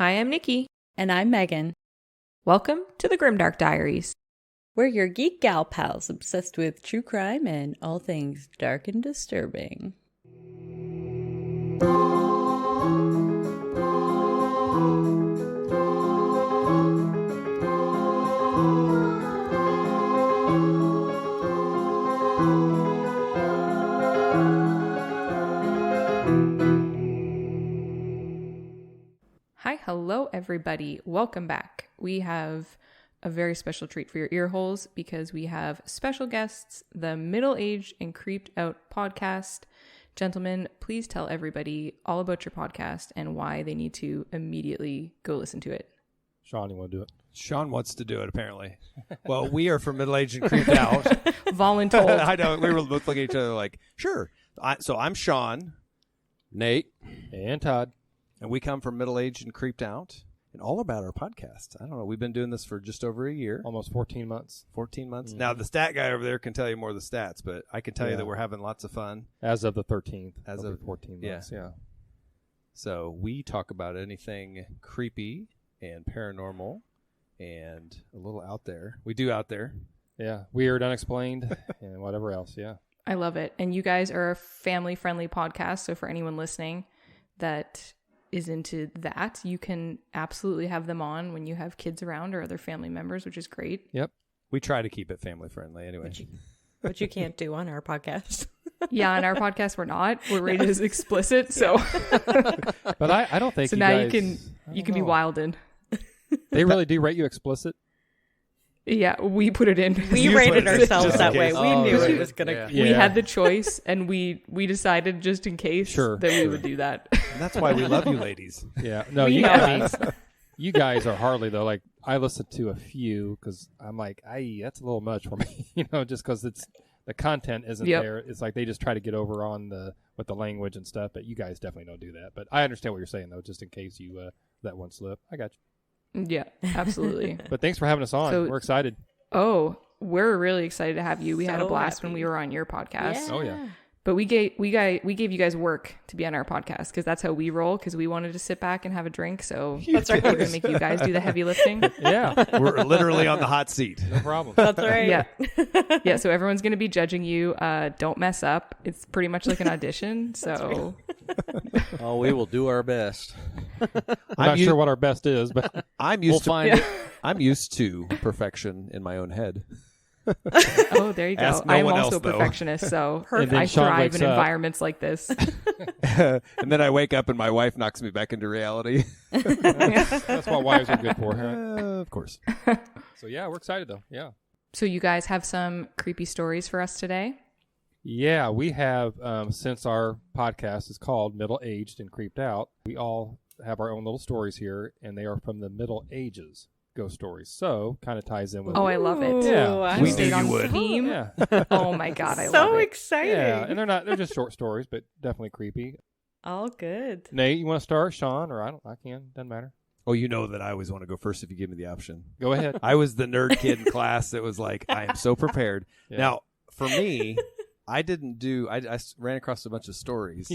Hi, I'm Nikki. And I'm Megan. Welcome to the Grimdark Diaries. We're your geek gal pals obsessed with true crime and all things dark and disturbing. Hi, hello, everybody. Welcome back. We have a very special treat for your ear holes because we have special guests, the Middle-Aged and Creeped Out podcast. Gentlemen, please tell everybody all about your podcast and why they need to immediately go listen to it. Shawn, you want to do it? Shawn wants to do it, apparently. Well, we are from Middle-Aged and Creeped Out. Voluntold. I know. We were both looking at each other like, sure. So I'm Shawn. Nate. And Todd. And we come from Middle-Aged and Creeped Out. And all about our podcast. I don't know. We've been doing this for just over a year. Almost 14 months. 14 months. Mm-hmm. Now, the stat guy over there can tell you more of the stats, but I can tell you that we're having lots of fun. As of the 13th. As of 14 months, yeah. So we talk about anything creepy and paranormal and a little out there. We do out there. Yeah. Weird, unexplained, and whatever else, yeah. I love it. And you guys are a family-friendly podcast, so for anyone listening that is into that, you can absolutely have them on when you have kids around or other family members, which is great. Yep. We try to keep it family friendly anyway. Which you can't do on our podcast. Yeah, on our podcast we're not. We're rated as explicit, so But I don't think so you now guys, you can be wildin'. They really do rate you explicit? Yeah, we put it in. We rated ourselves that way. We knew it was going to... We had the choice, and we decided just in case that we would do that. And that's why we love you ladies. Yeah. No, you guys are hardly, though. Like, I listen to a few because I'm like, that's a little much for me, just because the content isn't there. It's like they just try to get over on with the language and stuff, but you guys definitely don't do that. But I understand what you're saying, though, just in case you let one slip. I got you. Yeah, absolutely. But thanks for having us on. We're excited. Oh, we're really excited to have you. We had a blast when we were on your podcast. Yeah. Oh, yeah. But we gave you guys work to be on our podcast because that's how we roll, because we wanted to sit back and have a drink. So that's right. We're going to make you guys do the heavy lifting. Yeah. We're literally on the hot seat. No problem. That's right. Yeah. Yeah. So everyone's going to be judging you. Don't mess up. It's pretty much like an audition. So. Oh, we will do our best. I'm not sure what our best is, but I'm used find it. I'm used to perfection in my own head. Oh, there you go. Ask no I'm one also else, a perfectionist, so then I Shawn thrive wakes in up. environments like this. And then I wake up and my wife knocks me back into reality. that's what wives are good for, huh? Of course. So, yeah, we're excited, though. Yeah. So you guys have some creepy stories for us today? Yeah, we have, since our podcast is called Middle-Aged and Creeped Out, we all have our own little stories here, and they are from the Middle Ages ghost stories. So, kind of ties in with... Oh, I love it. Yeah. You We stayed knew on you would. theme. Yeah. Oh my God, I love So it. exciting. Yeah, and they're just short stories, but definitely creepy. All good. Nate, you want to start? Shawn, or I can. Doesn't matter. Oh, you know that I always want to go first if you give me the option. Go ahead. I was the nerd kid in class that was like, I am so prepared. Yeah. Now, for me, I ran across a bunch of stories,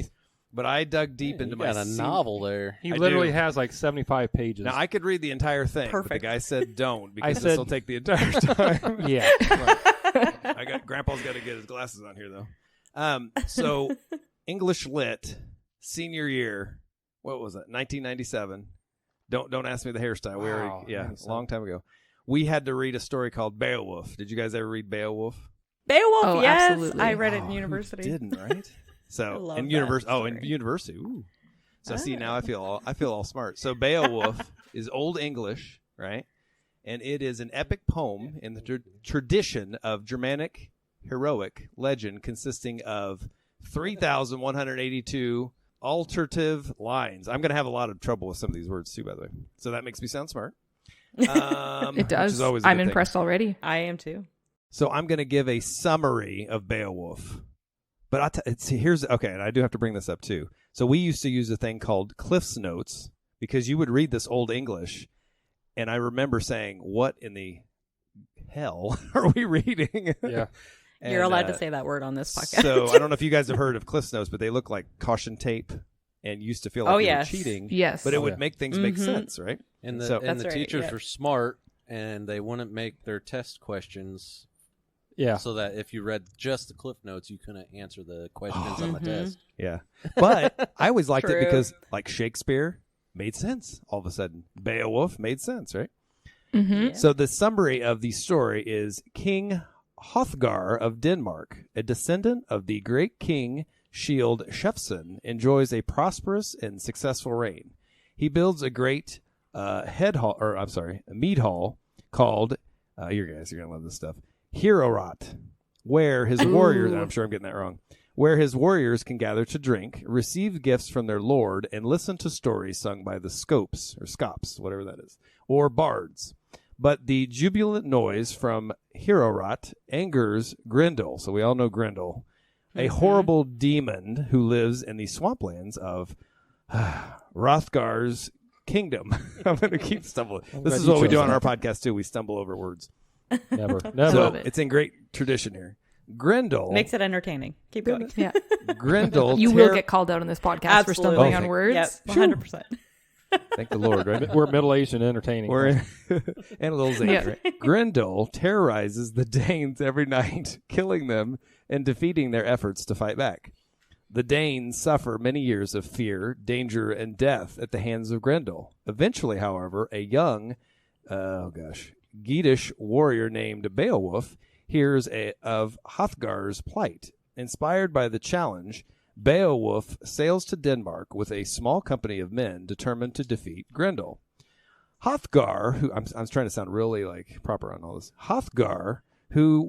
but I dug deep into You my got a novel there. He I literally do. has like 75 pages. Now, I could read the entire thing, but the Perfect. guy said don't because I this said- will take the entire time. Yeah. Right. Grandpa's got to get his glasses on here, though. So, English Lit, senior year, what was it, 1997. Don't ask me the hairstyle. We Wow, already, a 97. long time ago. We had to read a story called Beowulf. Did you guys ever read Beowulf? Beowulf, Oh, yes. absolutely. I read it in Oh, university. You didn't, right? I So love in that university. Oh, in story. university. Ooh. So see, now I feel all smart. So Beowulf is Old English, right? And it is an epic poem in the tradition of Germanic heroic legend consisting of 3,182 alterative lines. I'm going to have a lot of trouble with some of these words too, by the way. So that makes me sound smart. It does. Which is always a I'm good thing. impressed already. I am too. So I'm going to give a summary of Beowulf. But and I do have to bring this up too. So we used to use a thing called Cliff's Notes because you would read this Old English, and I remember saying, "What in the hell are we reading?" Yeah. You're allowed to say that word on this podcast. So I don't know if you guys have heard of Cliff's Notes, but they look like caution tape, and used to feel like they were cheating. Yes. But it would make things make sense, right? And So- the right, teachers yeah. were smart, and they wouldn't make their test questions Yeah. so that if you read just the Cliff Notes, you couldn't answer the questions on the test. Yeah. But I always liked it True. because, like, Shakespeare made sense all of a sudden. Beowulf made sense, right? Mm-hmm. So the summary of the story is King Hrothgar of Denmark, a descendant of the great king Shield Shefson, enjoys a prosperous and successful reign. He builds a great mead hall called, you guys are going to love this stuff, Heorot, where his warriors, I'm sure I'm getting that wrong, where his warriors can gather to drink, receive gifts from their lord, and listen to stories sung by the scopes, or scops, whatever that is, or bards. But the jubilant noise from Heorot angers Grendel, so we all know Grendel, a horrible demon who lives in the swamplands of Hrothgar's kingdom. I'm going to keep stumbling. This is what we do on our podcast, too. We stumble over words. Never. I Never. So love it. it's in great tradition here. Grendel. Makes it entertaining. Keep going. Yeah. Grendel. You will get called out on this podcast for stumbling on Okay. words. Yep, 100%. Thank the Lord, right? We're middle-aged and entertaining. We're and a little zany, Yeah. right? Grendel terrorizes the Danes every night, killing them and defeating their efforts to fight back. The Danes suffer many years of fear, danger, and death at the hands of Grendel. Eventually, however, a young, Geatish warrior named Beowulf hears of Hrothgar's plight. Inspired by the challenge, Beowulf sails to Denmark with a small company of men determined to defeat Grendel. Hrothgar, who I'm trying to sound really like proper on all this. Hrothgar, who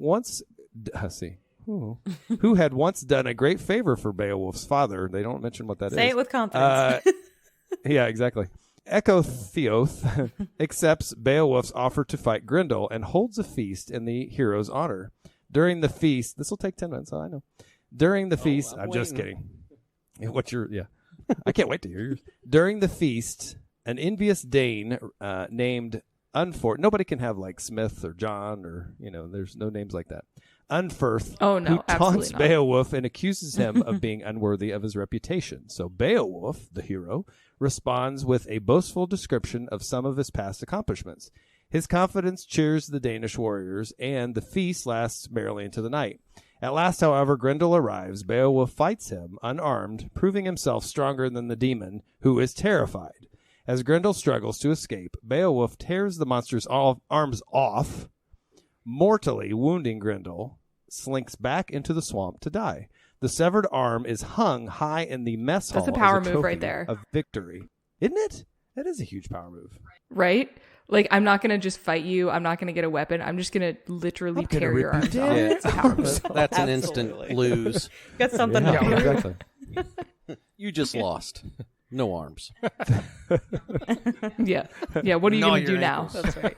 had once done a great favor for Beowulf's father. They don't mention what that is. Say it with confidence. Yeah, exactly. Echotheoth accepts Beowulf's offer to fight Grendel and holds a feast in the hero's honor. During the feast, this will take 10 minutes, I know. During the feast, I'm just kidding. I can't wait to hear yours. During the feast, an envious Dane named Unforth, nobody can have like Smith or John or, there's no names like that. Unferth, who taunts Beowulf and accuses him of being unworthy of his reputation. So Beowulf, the hero, responds with a boastful description of some of his past accomplishments. His confidence cheers the Danish warriors, and the feast lasts merrily into the night. At last, however, Grendel arrives. Beowulf fights him, unarmed, proving himself stronger than the demon, who is terrified. As Grendel struggles to escape, Beowulf tears the monster's arms off, mortally wounding Grendel, slinks back into the swamp to die. The severed arm is hung high in the mess hall. That's a power as move trophy right there. Of victory. Isn't it? That is a huge power move. Right? Like, I'm not going to just fight you. I'm not going to get a weapon. I'm just going to literally tear your arms off. It's a power move. That's an instant lose. Got something to Yeah, do. exactly. You just lost. No arms. Yeah. Yeah. What are you going to do now? That's right.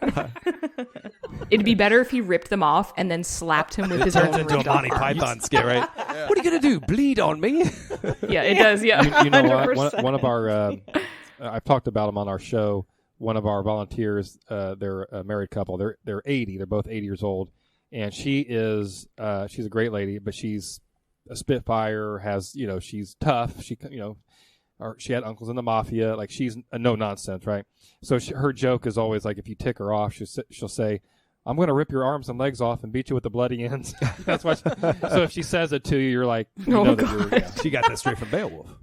It'd be better if he ripped them off and then slapped him with his own Turns into a ripped off Monty arms. Python skit, right? What are you going to do? Bleed on me? Yeah, it does. Yeah. You know what? 100%. One of our, I've talked about them on our show. One of our volunteers, they're a married couple. They're 80. They're both 80 years old, and she's a great lady, but she's a Spitfire. She's tough. She had uncles in the mafia. Like, she's a no nonsense, right? So her joke is always like, if you tick her off, she'll say, "I'm going to rip your arms and legs off and beat you with the bloody ends." That's why. So if she says it to you, you're like, She got that straight from Beowulf.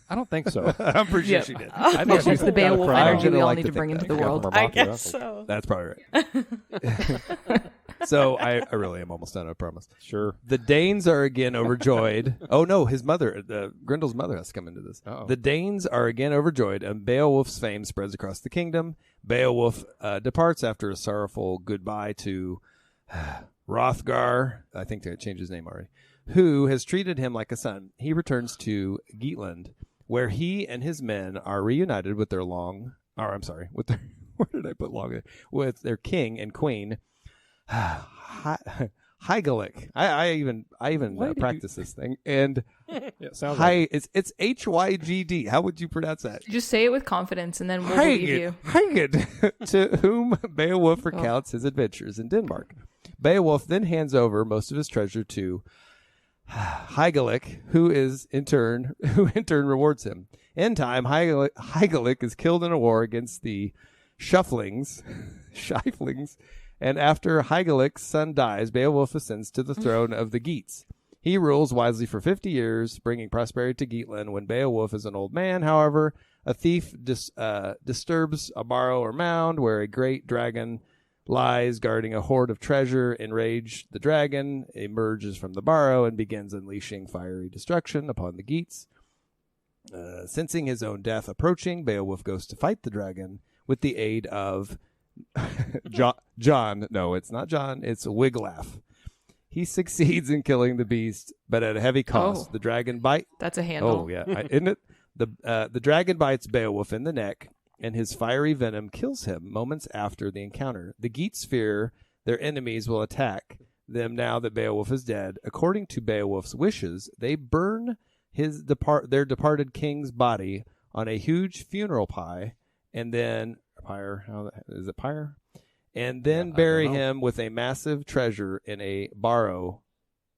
I don't think so. I'm pretty sure she did. I Yeah, that's the Beowulf cry. energy we I'm all gonna need like to to bring think into that. the world. I guess so. That's probably right. So I really am almost done, I promise. Sure. The Danes are again overjoyed. Oh no, his mother, Grendel's mother, has to come into this. Uh-oh. The Danes are again overjoyed, and Beowulf's fame spreads across the kingdom. Beowulf departs after a sorrowful goodbye to Hrothgar. I think they changed his name already. Who has treated him like a son. He returns to Geatland, where he and his men are reunited with their where did I put long? With their king and queen, Hygelac. I even practice this thing. And It sounds like it's Hygd. How would you pronounce that? Just say it with confidence, and then we'll believe you. Hygd, to whom Beowulf recounts his adventures in Denmark. Beowulf then hands over most of his treasure to Hygelac, who in turn rewards him. In time, Hygelac is killed in a war against the Shiflings, and after Hygelac's son dies, Beowulf ascends to the throne of the Geats. He rules wisely for 50 years, bringing prosperity to Geatland. When Beowulf is an old man, however, a thief disturbs a barrow or mound where a great dragon lies guarding a hoard of treasure. Enraged, the dragon emerges from the barrow and begins unleashing fiery destruction upon the Geats. Sensing his own death approaching, Beowulf goes to fight the dragon with the aid of John. No, it's not John. It's Wiglaf. He succeeds in killing the beast, but at a heavy cost. The dragon bite. That's a handle. Oh yeah, isn't it? The dragon bites Beowulf in the neck, and his fiery venom kills him moments after the encounter. The Geats fear their enemies will attack them now that Beowulf is dead. According to Beowulf's wishes, they burn their departed king's body on a huge funeral pyre, and then pyre? And then bury him with a massive treasure in a barrow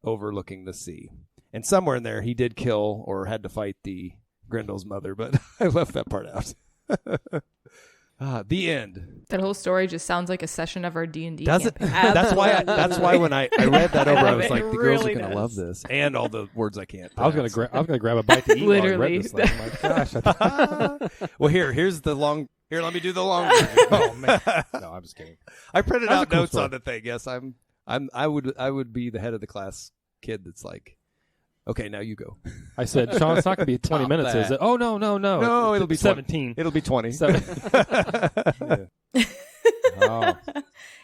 overlooking the sea. And somewhere in there, he did kill or had to fight the Grendel's mother, but I left that part out. The end. That whole story just sounds like a session of our D&D Does it? campaign. That's why when I read that over, I was like, the girls are really going to love this, and all the words I can't. I was gonna grab a bite to eat. Literally. While I read this thing. I'm like, gosh. Well, here's the long. Here, let me do the long. Oh man. No, I'm just kidding. I printed That's a out cool notes story. on the thing. Yes, I would be the head of the class kid that's like, okay, now you go. I said, Shawn, it's not going to be 20 Top minutes, that. is it? Oh, no. No, it'll be 17. It'll be 20. 17. Yeah. Oh.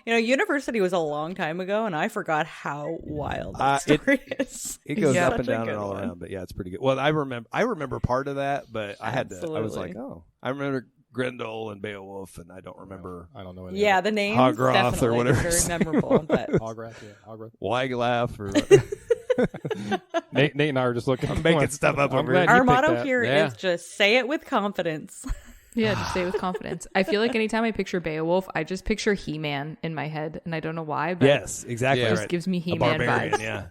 You know, university was a long time ago, and I forgot how wild that story is. It goes Yeah. up and Such a down and good all one. around, but yeah, it's pretty good. Well, I remember part of that, but I was like, Absolutely. oh, I remember Grendel and Beowulf, and I don't remember I don't know any Yeah, of the names Hograth or definitely whatever. very memorable. But it. Hograth, yeah. Hograth. Wiglaf or Nate and I are just looking. I'm making stuff up I'm over glad here. you our picked motto that. here is Yeah. just say it with confidence. Yeah, just say it with confidence. I feel like anytime I picture Beowulf, I just picture He-Man in my head, and I don't know why, but Yes, exactly. Yeah. it just Right. gives me A He-Man barbarian, vibes. yeah.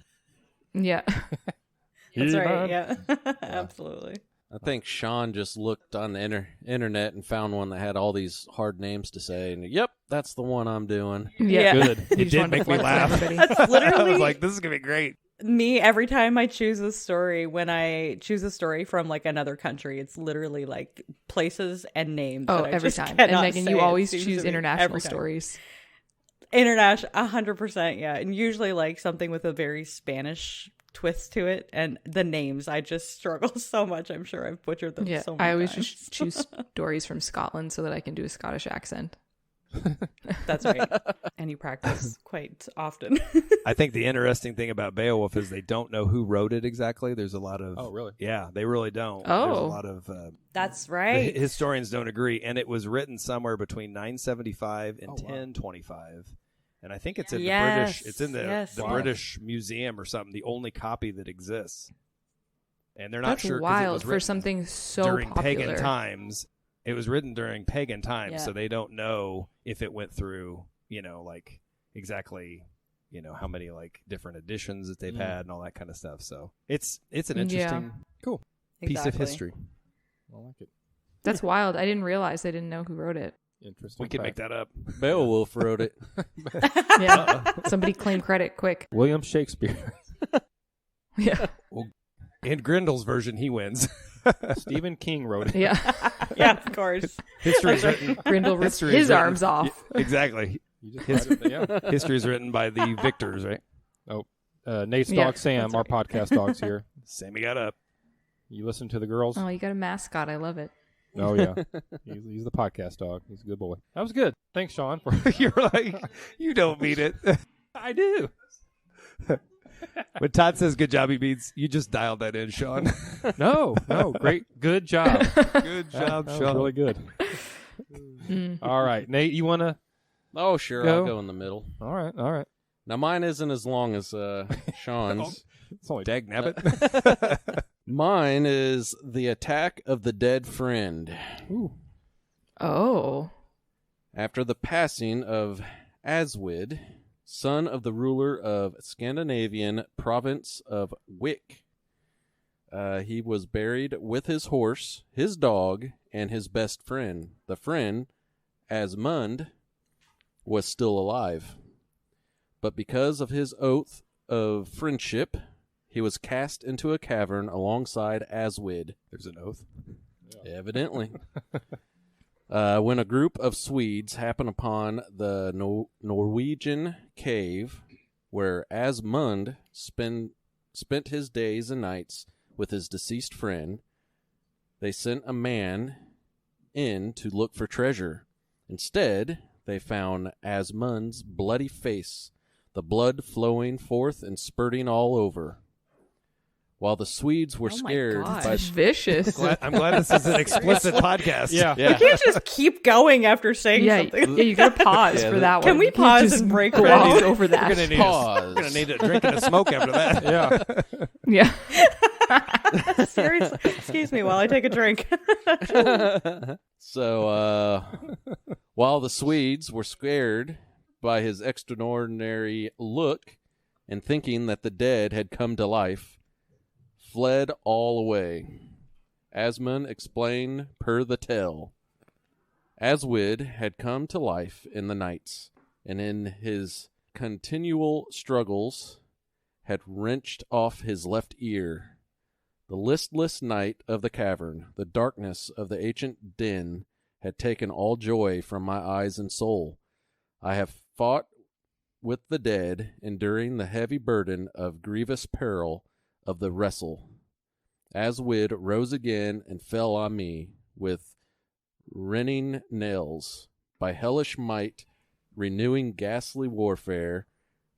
Yeah. That's He-Man. right. Yeah, absolutely. I think Shawn just looked on the internet and found one that had all these hard names to say, and yep, that's the one I'm doing. Yeah. Yeah. Good. You It just did wanted to make me flex on laugh. everybody. That's I literally was like, this is gonna be great. me every time I choose a story. When I choose a story from like another country, it's literally like places and names. Oh, that I every just time. And cannot Megan, say. you It always seems choose to be international every time. stories. International, 100%, yeah, and usually like something with a very Spanish twist to it. And the names, I just struggle so much. I'm sure I've butchered them Yeah, so many I always times. just choose stories from Scotland so that I can do a Scottish accent. That's right, and you practice quite often. I think the interesting thing about Beowulf is they don't know who wrote it exactly. There's a lot of Oh, really? Yeah, they really don't. Oh. There's a lot of That's the right. historians don't agree, and it was written somewhere between 975 and Oh, wow. 1025. And I think it's in Yes, the British. It's in the, yes. the Wow. British Museum or something. The only copy that exists, and they're not That's sure 'cause it wild was for written something so during popular. pagan times. It was written during pagan times, Yeah. so they don't know if it went through, like exactly, how many like different editions that they've had and all that kind of stuff. So it's an Yeah. interesting, cool piece of Exactly. history. I like it. That's wild. I didn't realize I didn't know who wrote it. Interesting. We can make fact. that up. Beowulf wrote it. Yeah. Somebody claim credit quick. William Shakespeare. Yeah. In Grendel's version, he wins. Stephen King wrote it. Yeah. Yeah, of course. History is written. Grindel ripped History is his written- arms off. Exactly. You just read it, yeah. History is written by the victors, right? Nate's Yeah, dog Sam, that's our right. podcast dog's here. Sammy got up. You listen to the girls? Oh, you got a mascot. I love it. Oh, yeah. He's the podcast dog. He's a good boy. That was good. Thanks, Shawn. For You're like, you don't mean it. I do. When Todd says good job, he means you just dialed that in, Shawn. No. Great. Good job. Good job, That was Shawn. really good. All right. Nate, you want to? Oh, sure, Go. I'll go in the middle. All right. Now, mine isn't as long as Shawn's. It's only Dag nabbit. Mine is The Attack of the Dead Friend. Ooh. Oh. After the passing of Aswid, son of the ruler of Scandinavian province of Wick, He was buried with his horse, his dog, and his best friend. The friend, Asmund, was still alive. But because of his oath of friendship, he was cast into a cavern alongside Aswid. There's an oath. Evidently. When a group of Swedes happened upon the Norwegian cave where Asmund spent his days and nights with his deceased friend, they sent a man in to look for treasure. Instead, they found Asmund's bloody face, the blood flowing forth and spurting all over. While the Swedes were scared gosh. by It's vicious. I'm glad this is an explicit podcast. Yeah. You can't just keep going after saying Yeah, something. yeah, you gotta pause for that one. Can we You can't pause just and break gloss down? over that? We're gonna need Pause. we're gonna need a drink and a smoke after that. Yeah. Yeah. Seriously. Excuse me while I take a drink. So, while the Swedes were scared by his extraordinary look and thinking that the dead had come to life, fled all away. Asmund explained per the tale. Aswid had come to life in the nights, and in his continual struggles had wrenched off his left ear. The listless night of the cavern, the darkness of the ancient den, had taken all joy from my eyes and soul. I have fought with the dead, enduring the heavy burden of grievous peril of the wrestle. Aswid rose again and fell on me with rending nails, by hellish might renewing ghastly warfare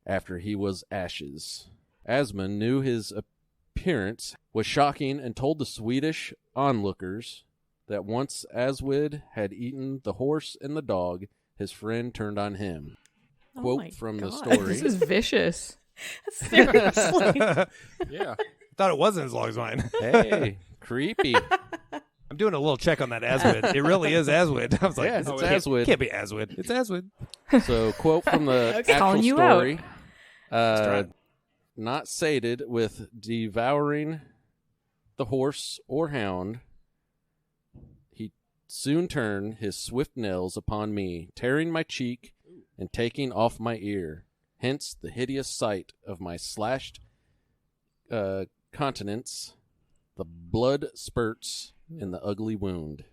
after he was ashes. Asmund knew his appearance was shocking and told the Swedish onlookers that once Aswid had eaten the horse and the dog, his friend turned on him. Oh Quote my from the God. story. This is vicious. Seriously. Yeah. Thought it wasn't as long as mine. Hey, creepy. I'm doing a little check on that Aswid. It really is Aswid. I was like, Yeah, it's it's can't- Aswid. Can't be Aswid. It's Aswid. So, quote from the Calling actual you story. try. Not sated with devouring the horse or hound, he soon turned his swift nails upon me, tearing my cheek and taking off my ear. Hence the hideous sight of my slashed countenance, the blood spurts in the ugly wound.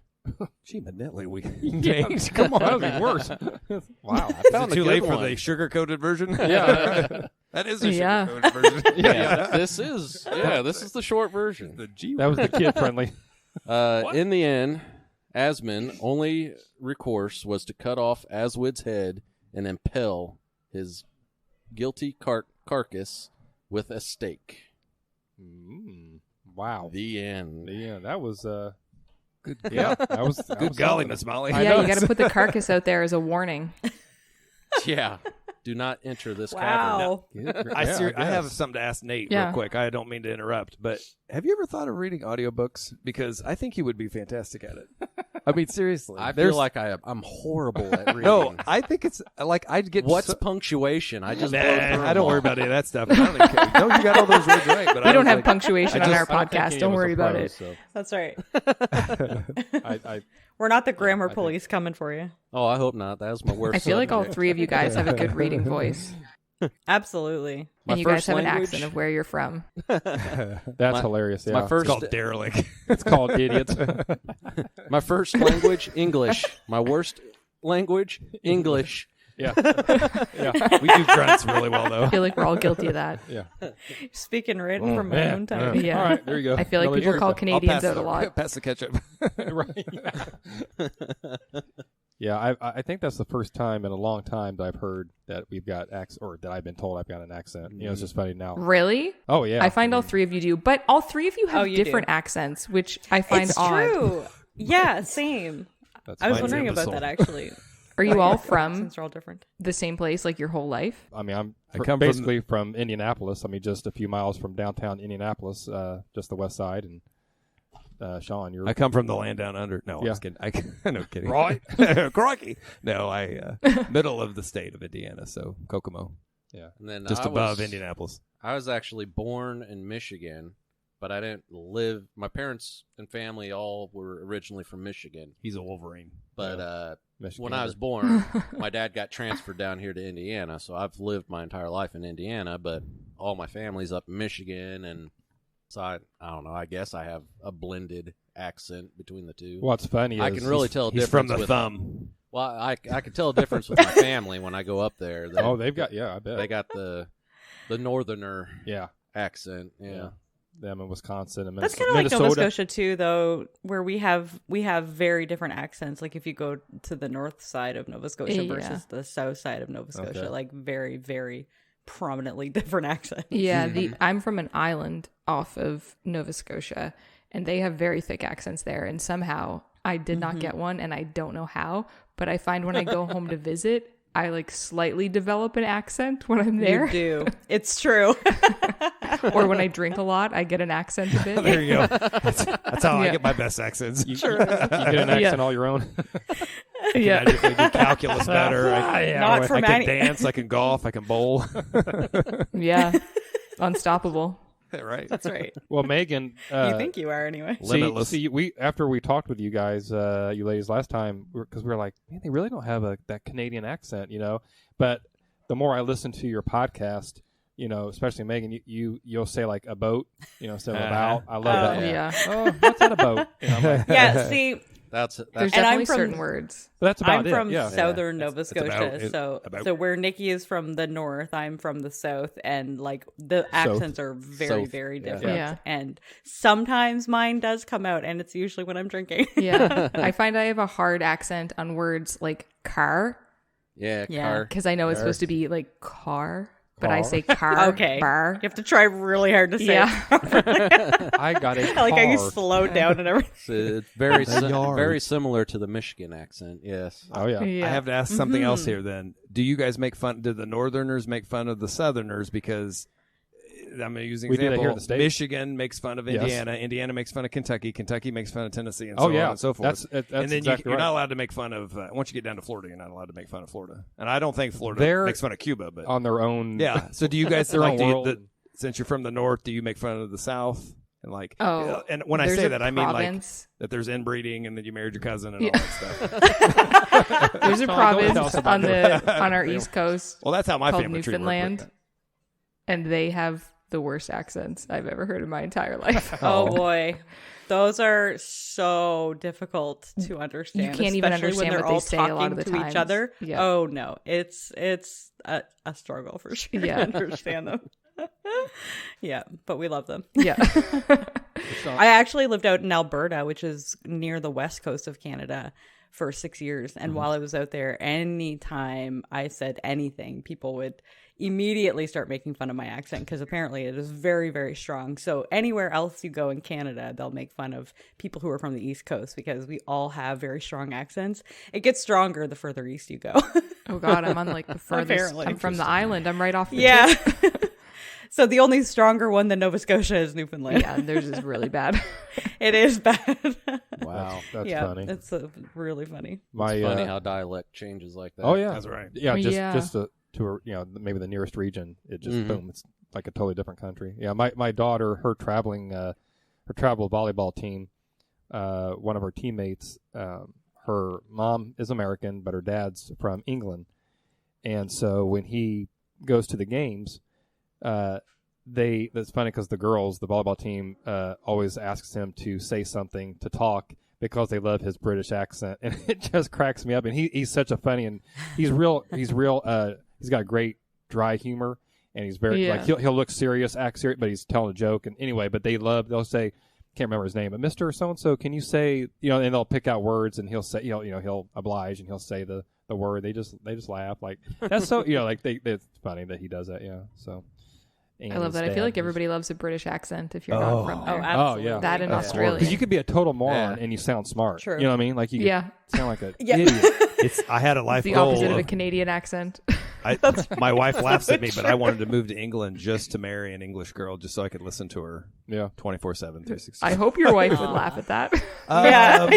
Gee, Manetly, we Come on, that was worse. Wow. I Is found it a too good late for one. the sugar-coated version? Yeah. That is the Yeah. sugar-coated version. Yeah, this is the short version. The G That was the kid friendly. In the end, Asmund only recourse was to cut off Aswid's head and impale his guilty carcass with a stake. Wow. The end. Yeah, that was Good, yeah, that was good golly, Miss Molly. I Yeah, know you got to put the carcass out there as a warning. Yeah. Do not enter this cavern. Wow. I guess. have something to ask Nate Yeah. real quick. I don't mean to interrupt, but have you ever thought of reading audiobooks? Because I think you would be fantastic at it. I mean, seriously. I There's- feel like I'm horrible at reading. No, I think it's like I'd get What's so- punctuation? I just Nah, blow through I them don't worry all. about any of that stuff. I don't even care. No, you got all those words right. But We I don't was have like, punctuation I on just- our podcast. Don't worry about it. So That's right. I We're not the grammar police coming for you. Oh, I hope not. That was my worst. I feel like all subject. three of you guys have a good reading voice. Absolutely. My And you guys first have an language- accent of where you're from. that's hilarious. Yeah. My It's first called derelict. it's called idiots. My first language, English. My worst language, English. Yeah. We do grunts really well, though. I feel like we're all guilty of that. Yeah. Speaking right from my yeah, own time. yeah. Yeah. All right, there you go. I feel like Another people year. call I'll Canadians pass out a the- lot. Pass the ketchup. right. Yeah, I think that's the first time in a long time that I've heard that we've got or that I've been told I've got an accent. You know, it's just funny now. Really? Oh yeah. I find all three of you do, but all three of you have Oh, you do. different accents, which I find It's odd. true. Yeah, same. That's I was fine. wondering about imbecile. that actually. Are you all from Accents are all different. the same place like your whole life? I mean, I come from basically from Indianapolis. I mean, just a few miles from downtown Indianapolis, just the west side. And Shawn, you're I come from the land down under. No, I Yeah. was kidding. No kidding. Right. Crikey. No, I middle of the state of Indiana, so Kokomo, yeah. And then just I above was, Indianapolis. I was actually born in Michigan, but I didn't live. My parents and family all were originally from Michigan. He's a Wolverine. But Michigan when I was born, my dad got transferred down here to Indiana, so I've lived my entire life in Indiana, but all my family's up in Michigan, and so I don't know, I guess I have a blended accent between the two. What's funny is I can really tell a He's difference from the with, thumb. Well, I can tell a difference with my family when I go up there. Oh, they've got, yeah, I bet. They got the northerner yeah. accent. Yeah. Them in Wisconsin and That's Minnesota. kind of like Nova Scotia too, though, where we have very different accents. Like if you go to the north side of Nova Scotia versus the south side of Nova Scotia, like very, very prominently different accents. Yeah, I'm from an island off of Nova Scotia, and they have very thick accents there. And somehow I did not get one, and I don't know how, but I find when I go home to visit, I like slightly develop an accent when I'm there. You do. It's true. Or when I drink a lot, I get an accent a bit. There you go. That's how I get my best accents. You get an accent all your own. Yeah. I can do calculus better. Not for I can many. dance. I can golf. I can bowl. Yeah. Unstoppable. Right. That's right. Well, Megan, You think you are anyway. Limitless. See, we after we talked with you guys, you ladies last time, because we were like, man, they really don't have that Canadian accent, you know. But the more I listen to your podcast, you know, especially Megan, you'll say like a boat, you know, instead of about. I love that. Yeah. Oh, what's that about? You know, I'm like, Yeah, see, That's There's And definitely I'm from- certain words. that's about I'm it. from yeah. southern Nova It's about Scotia, it. so About. where Nikki is from the north, I'm from the south, and like the accents are very, South. very Yeah. different. Yeah. And sometimes mine does come out, and it's usually when I'm drinking. Yeah. I find I have a hard accent on words like car, yeah, Yeah. car. because I know it's supposed to be like car, but I say car. Okay. Bar. You have to try really hard to say. Yeah. I got a I like how you car. slowed down and everything. It's very yard. very similar to the Michigan accent. Yes. Oh yeah. Yeah. I have to ask something else here then. Do you guys make fun, do the Northerners make fun of the Southerners? Because I'm using We do that example. here in the States. Michigan makes fun of Yes. Indiana. Indiana makes fun of Kentucky. Kentucky makes fun of Tennessee, and Oh so yeah. on and so forth. That's and then exactly you're right. not allowed to make fun of. Once you get down to Florida, you're not allowed to make fun of Florida. And I don't think Florida They're makes fun of Cuba, but on their own. yeah. So do you guys Their like? own Do you, world. since you're from the North, do you make fun of the South? And like, Oh, and when I there's say a that, I mean like province. that there's inbreeding, and then you married your cousin and all that stuff. There's a Don't tell province us about on on our east coast Well, that's how my called family treated Newfoundland, and they have the worst accents I've ever heard in my entire life. Oh boy. Those are so difficult to understand. You can't even especially understand when they're what they all say a lot talking of the to times. each other. Yeah. Oh no, it's a struggle for sure Yeah. to understand them. Yeah, but we love them. Yeah. I actually lived out in Alberta, which is near the west coast of Canada, for 6 years. And while I was out there, anytime I said anything, people would immediately start making fun of my accent because apparently it is very, very strong. So anywhere else you go in Canada, they'll make fun of people who are from the East Coast because we all have very strong accents. It gets stronger the further east you go. Oh God, I'm on like the furthest. Apparently. I'm from the island. I'm right off the Yeah. tip. So the only stronger one than Nova Scotia is Newfoundland. Yeah, theirs is really bad. It is bad. Wow. That's yeah, funny. it's really funny. My It's funny how dialect changes like that. oh yeah, That's right. yeah, Yeah. just to you know, maybe the nearest region, it just Mhm. boom, it's like a totally different country. Yeah, my daughter, her travel volleyball team, one of her teammates, her mom is American, but her dad's from England, and so when he goes to the games, that's funny because the girls, the volleyball team, always asks him to say something to talk because they love his British accent, and it just cracks me up. And he's such a funny, and he's real. He's got great dry humor, and he's very Yeah. like he'll look serious, act serious, but he's telling a joke. And anyway, but they'll say, can't remember his name, but Mr. So and so, can you say, you know, and they'll pick out words, and he'll say, he'll oblige, and he'll say the word. They just laugh like that's so like it's funny that he does that. Yeah, so. I love that. I feel like everybody loves a British accent if you're Oh. not from Oh, there. absolutely. yeah. That in That's Australia. Because you could be a total moron Yeah. and you sound smart. True. You know what I mean? Like you Yeah. sound like a Yeah. idiot. I had a life the goal. opposite of a Canadian accent. My wife laughs at me, but I wanted to move to England just to marry an English girl, just so I could listen to her 24/7, 360. I hope your wife would laugh at that. Yeah.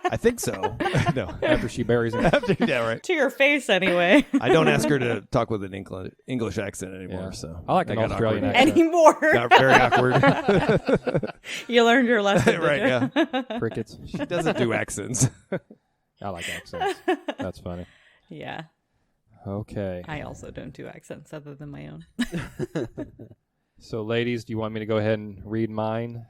I think so. No. After she buries him. Yeah, right. To your face, anyway. I don't ask her to talk with an English accent anymore. Yeah. So I like an got Australian awkward. accent. Anymore. Got very awkward. You learned your lesson. Right, yeah. Crickets. She doesn't do accents. I like accents. That's funny. Yeah. Okay. I also don't do accents other than my own. So, ladies, do you want me to go ahead and read mine?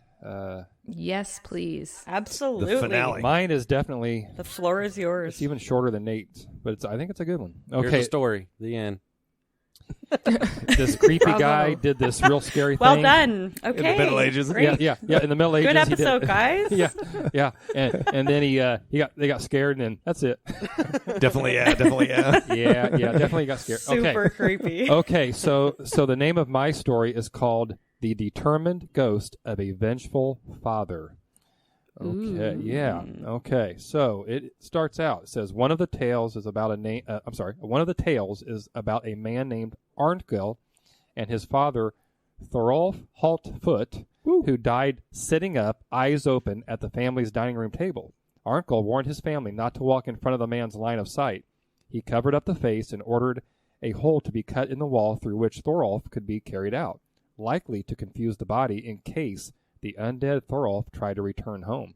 Yes, please. Absolutely. The finale. Mine is definitely. The floor is yours. It's even shorter than Nate's, but I think it's a good one. Here's Okay. the story. The end. This creepy Bravo. guy did this real scary Well thing. done. Okay. In the Middle Ages. Great. Yeah. In the Middle Ages. Good he did- episode, guys. yeah. And then they got scared, and then that's it. Definitely, yeah. Yeah, definitely got scared. Super creepy. Okay, so the name of my story is called The Determined Ghost of a Vengeful Father. Okay, yeah. Okay, so it starts out. It says one of the tales is about a man named Arnkel and his father Thorolf Haltfoot, who died sitting up, eyes open, at the family's dining room table. Arnkel warned his family not to walk in front of the man's line of sight. He covered up the face and ordered a hole to be cut in the wall through which Thorolf could be carried out, likely to confuse the body in case the undead Thorolf tried to return home.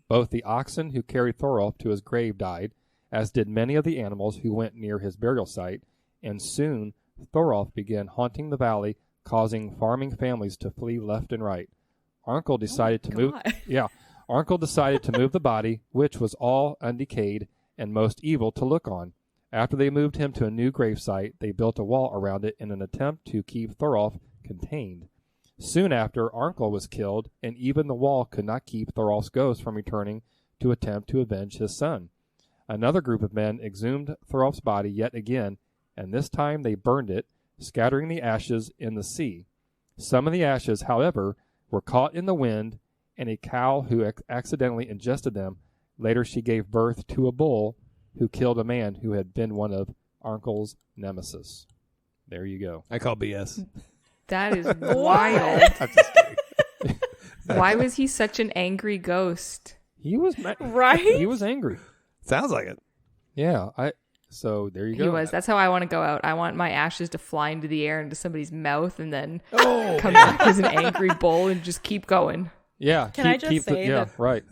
Both the oxen who carried Thorolf to his grave died, as did many of the animals who went near his burial site, and soon Thorolf began haunting the valley, causing farming families to flee left and right. Arnkel decided to move. Yeah, Arnkel decided to move the body, which was all undecayed and most evil to look on. After they moved him to a new gravesite, they built a wall around it in an attempt to keep Thorolf contained. Soon after, Arnkel was killed, and even the wall could not keep Thorolf's ghost from returning to attempt to avenge his son. Another group of men exhumed Thorolf's body yet again, and this time they burned it, scattering the ashes in the sea. Some of the ashes, however, were caught in the wind, and a cow who accidentally ingested them. Later she gave birth to a bull who killed a man who had been one of Arnkel's nemesis. There you go. I call BS. That is wild. I'm just kidding. Why was he such an angry ghost? He was Right? He was angry. Sounds like it. Yeah, so there you go. He was. That's how I want to go out. I want my ashes to fly into the air into somebody's mouth and then come back as an angry bull and just keep going. Yeah. Can I just say yeah, that- right.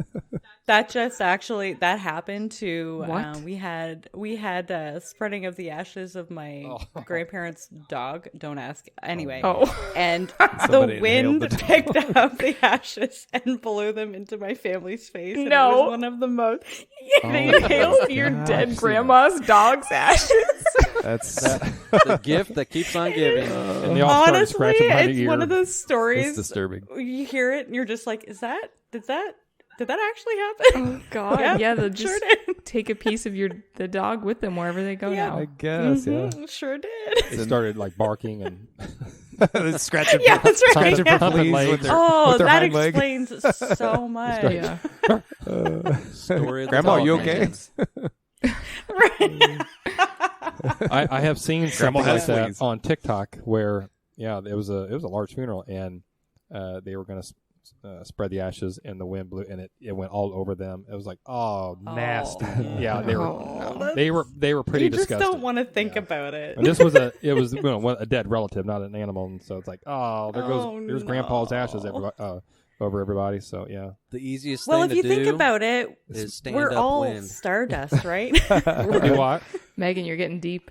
That just actually happened to What? we had spreading of the ashes of my grandparents' dog. Don't ask. Anyway, and the Somebody wind inhaled the dog. picked up the ashes and blew them into my family's face. And No. it was one of the most. They inhaled your dead grandma's dog's ashes. That's The gift that keeps on giving. And they all started Honestly, scratching behind it's the ear. one of those stories. it's disturbing. You hear it and you're just like, did that actually happen? Oh God! Yeah, they'll sure just did. take a piece of the dog with them wherever they go Yeah. now. I guess, Sure did. They started like barking and yeah. Scratching Yeah, that's right. scratching Yeah. for fleas legs. with their, Oh, with their that hind leg. explains so much. Yeah. Story of the Grandma, dog you man. okay? I have seen something Grandma like has that fleas. on TikTok where it was a large funeral and they were going to spread the ashes and the wind blew and it went all over them. It was like, nasty. Yeah, they were pretty You just disgusting. don't want to think about it. And this was a dead relative, not an animal, and so it's like, there's Grandpa's ashes over everybody. So yeah, The easiest Well, thing if you to think do about it, is stand we're up all wind. stardust, right? you what? Megan, you're getting deep.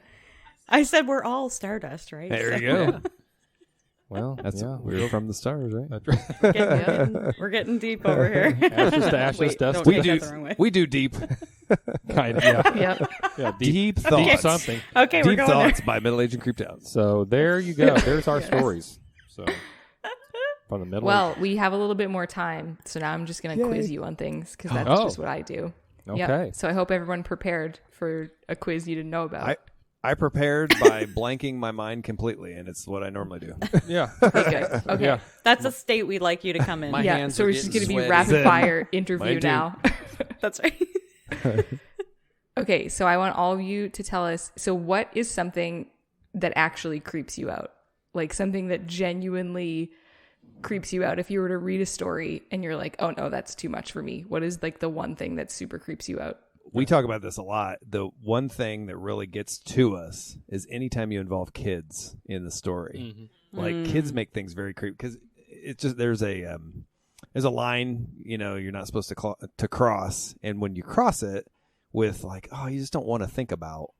I said we're all stardust, right? There you go. Well, That's yeah, we're from the stars, right? that's right. We're getting deep over here. Ashes to ashes, Wait, dust don't to take We that do the wrong way. we do deep kind of. Yeah, Yep. yeah, deep deep thoughts. something. Okay, we're Deep going there. thoughts by middle aged and creeped out. So there you go. There's our stories. So from the middle. Well, we have a little bit more time, so now I'm just going to quiz you on things because that's Oh. just what I do. Okay. Yep. So I hope everyone prepared for a quiz you didn't know about. I prepared by blanking my mind completely, and it's what I normally do. Yeah. Okay, good. Okay. Yeah. That's a state we'd like you to come in. My Yeah, hands so are we're just getting going to be sweaty. rapid fire interview Mine too. now. That's right. Okay, so I want all of you to tell us, so what is something that actually creeps you out? Like something that genuinely creeps you out. If you were to read a story and you're like, oh no, that's too much for me. What is like the one thing that super creeps you out? We talk about this a lot. The one thing that really gets to us is anytime you involve kids in the story. Like kids make things very creepy because it's just there's a line, you know, you're not supposed to cross, and when you cross it with like, oh, you just don't want to think about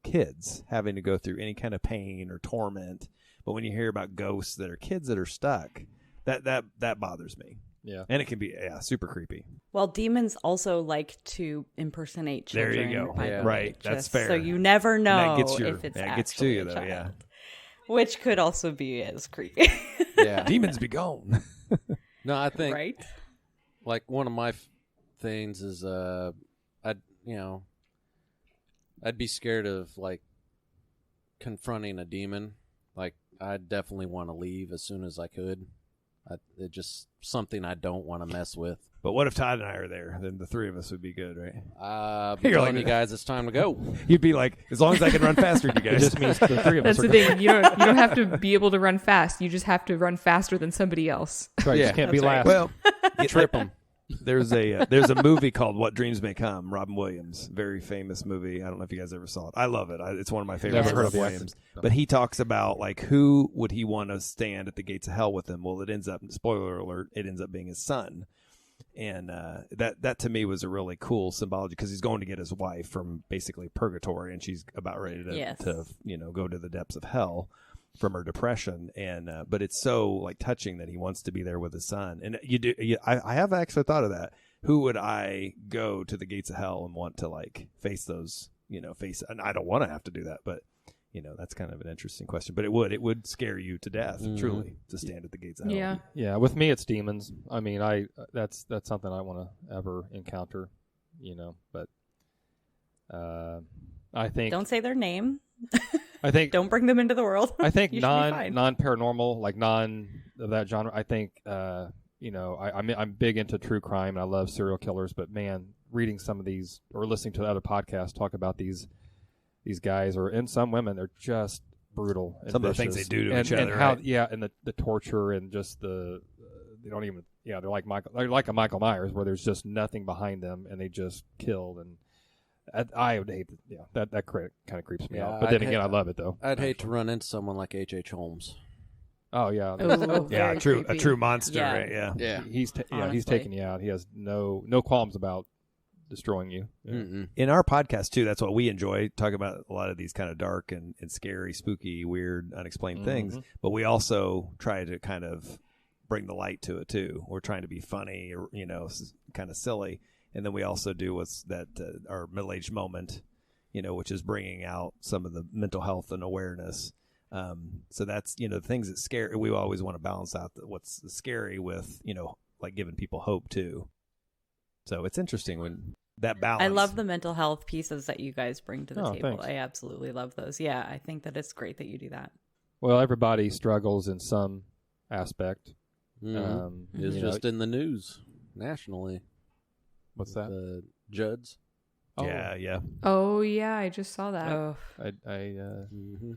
kids having to go through any kind of pain or torment. But when you hear about ghosts that are kids that are stuck, that bothers me. Yeah. And it can be super creepy. Well, demons also like to impersonate children. There you go. I believe, Right. That's fair. So you never And know that gets if it's that gets to actually you a though, child, yeah. which could also be as creepy. Yeah. Demons be gone. No, I think Right? like one of my things is I'd be scared of like confronting a demon. Like I'd definitely want to leave as soon as I could. It's just something I don't want to mess with. But what if Todd and I are there? Then the three of us would be good, right? Be You're telling like- you guys it's time to go. You'd be like, as long as I can run faster, you It guys. just means the three of us That's are the thing. You don't have to be able to run fast. You just have to run faster than somebody else. Right, you Yeah, just can't be that's right. last. Well, Trip them. there's a movie called What Dreams May Come. Robin Williams, very famous movie. I don't know if you guys ever saw it. I love it. It's one of my favorites. Never heard of Robin the Williams. actor. No. But he talks about like who would he want to stand at the gates of hell with him? Well, it ends up, spoiler alert, it ends up being his son. And that to me was a really cool symbology because he's going to get his wife from basically purgatory, and she's about ready to Yes. go to the depths of hell from her depression. And but it's so like touching that he wants to be there with his son. And I have actually thought of that. Who would I go to the gates of hell and want to like face those? And I don't want to have to do that, but that's kind of an interesting question. But it would scare you to death, truly, to stand at the gates of hell. Yeah. Yeah, with me it's demons. I mean, that's something I want to ever encounter, but I think Don't say their name. I think Don't bring them into the world. I think You should be fine. non paranormal, like non of that genre. I think I'm big into true crime and I love serial killers, but man, reading some of these or listening to other podcasts talk about these guys and some women, they're just brutal. And Some of the things vicious. they do to and, each other, and how, right? yeah, and the torture and just they don't even, they're like a Michael Myers where there's just nothing behind them and they just killed. And I would hate that kind of creeps me out. But then again, I love it though. I'd hate to run into someone like H.H. Holmes. Oh yeah, Ooh, Yeah, very a creepy. true monster, Yeah. right? Yeah. Yeah. he's Honestly. taking you out. He has no qualms about destroying you. Yeah. Mm-mm. In our podcast too, that's what we enjoy, talking about a lot of these kind of dark and scary, spooky, weird, unexplained things. But we also try to kind of bring the light to it too. We're trying to be funny or kind of silly, and then we also do what's that our middle-aged moment, which is bringing out some of the mental health and awareness. So that's the things that scare. We always want to balance out what's scary with like giving people hope too. So it's interesting when that balance. I love the mental health pieces that you guys bring to the Oh, table. thanks. I absolutely love those. Yeah, I think that it's great that you do that. Well, everybody struggles in some aspect. Mhm. It's just in the news nationally. What's that? The Judds. Oh, Yeah. Oh yeah, I just saw that. Oh, Mm-hmm.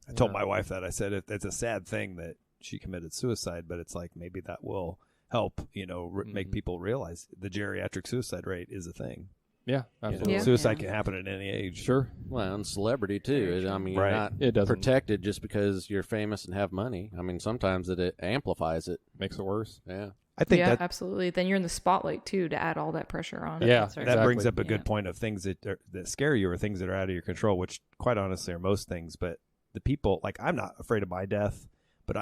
I told my wife that. I said it's a sad thing that she committed suicide, but it's like maybe that will help, make people realize the geriatric suicide rate is a thing. yeah, absolutely. Yeah. Suicide can happen at any age. Sure. Well, and celebrity too. I mean, Right. you're not It doesn't protected just because you're famous and have money. I mean, sometimes it amplifies it. makes it worse. Yeah. I think Yeah, that absolutely. Then you're in the spotlight too to add all that pressure on. Yeah, That's right. that exactly. brings up a good Yeah. point of things that scare you or things that are out of your control, which quite honestly are most things. But the people, like I'm not afraid of my death, but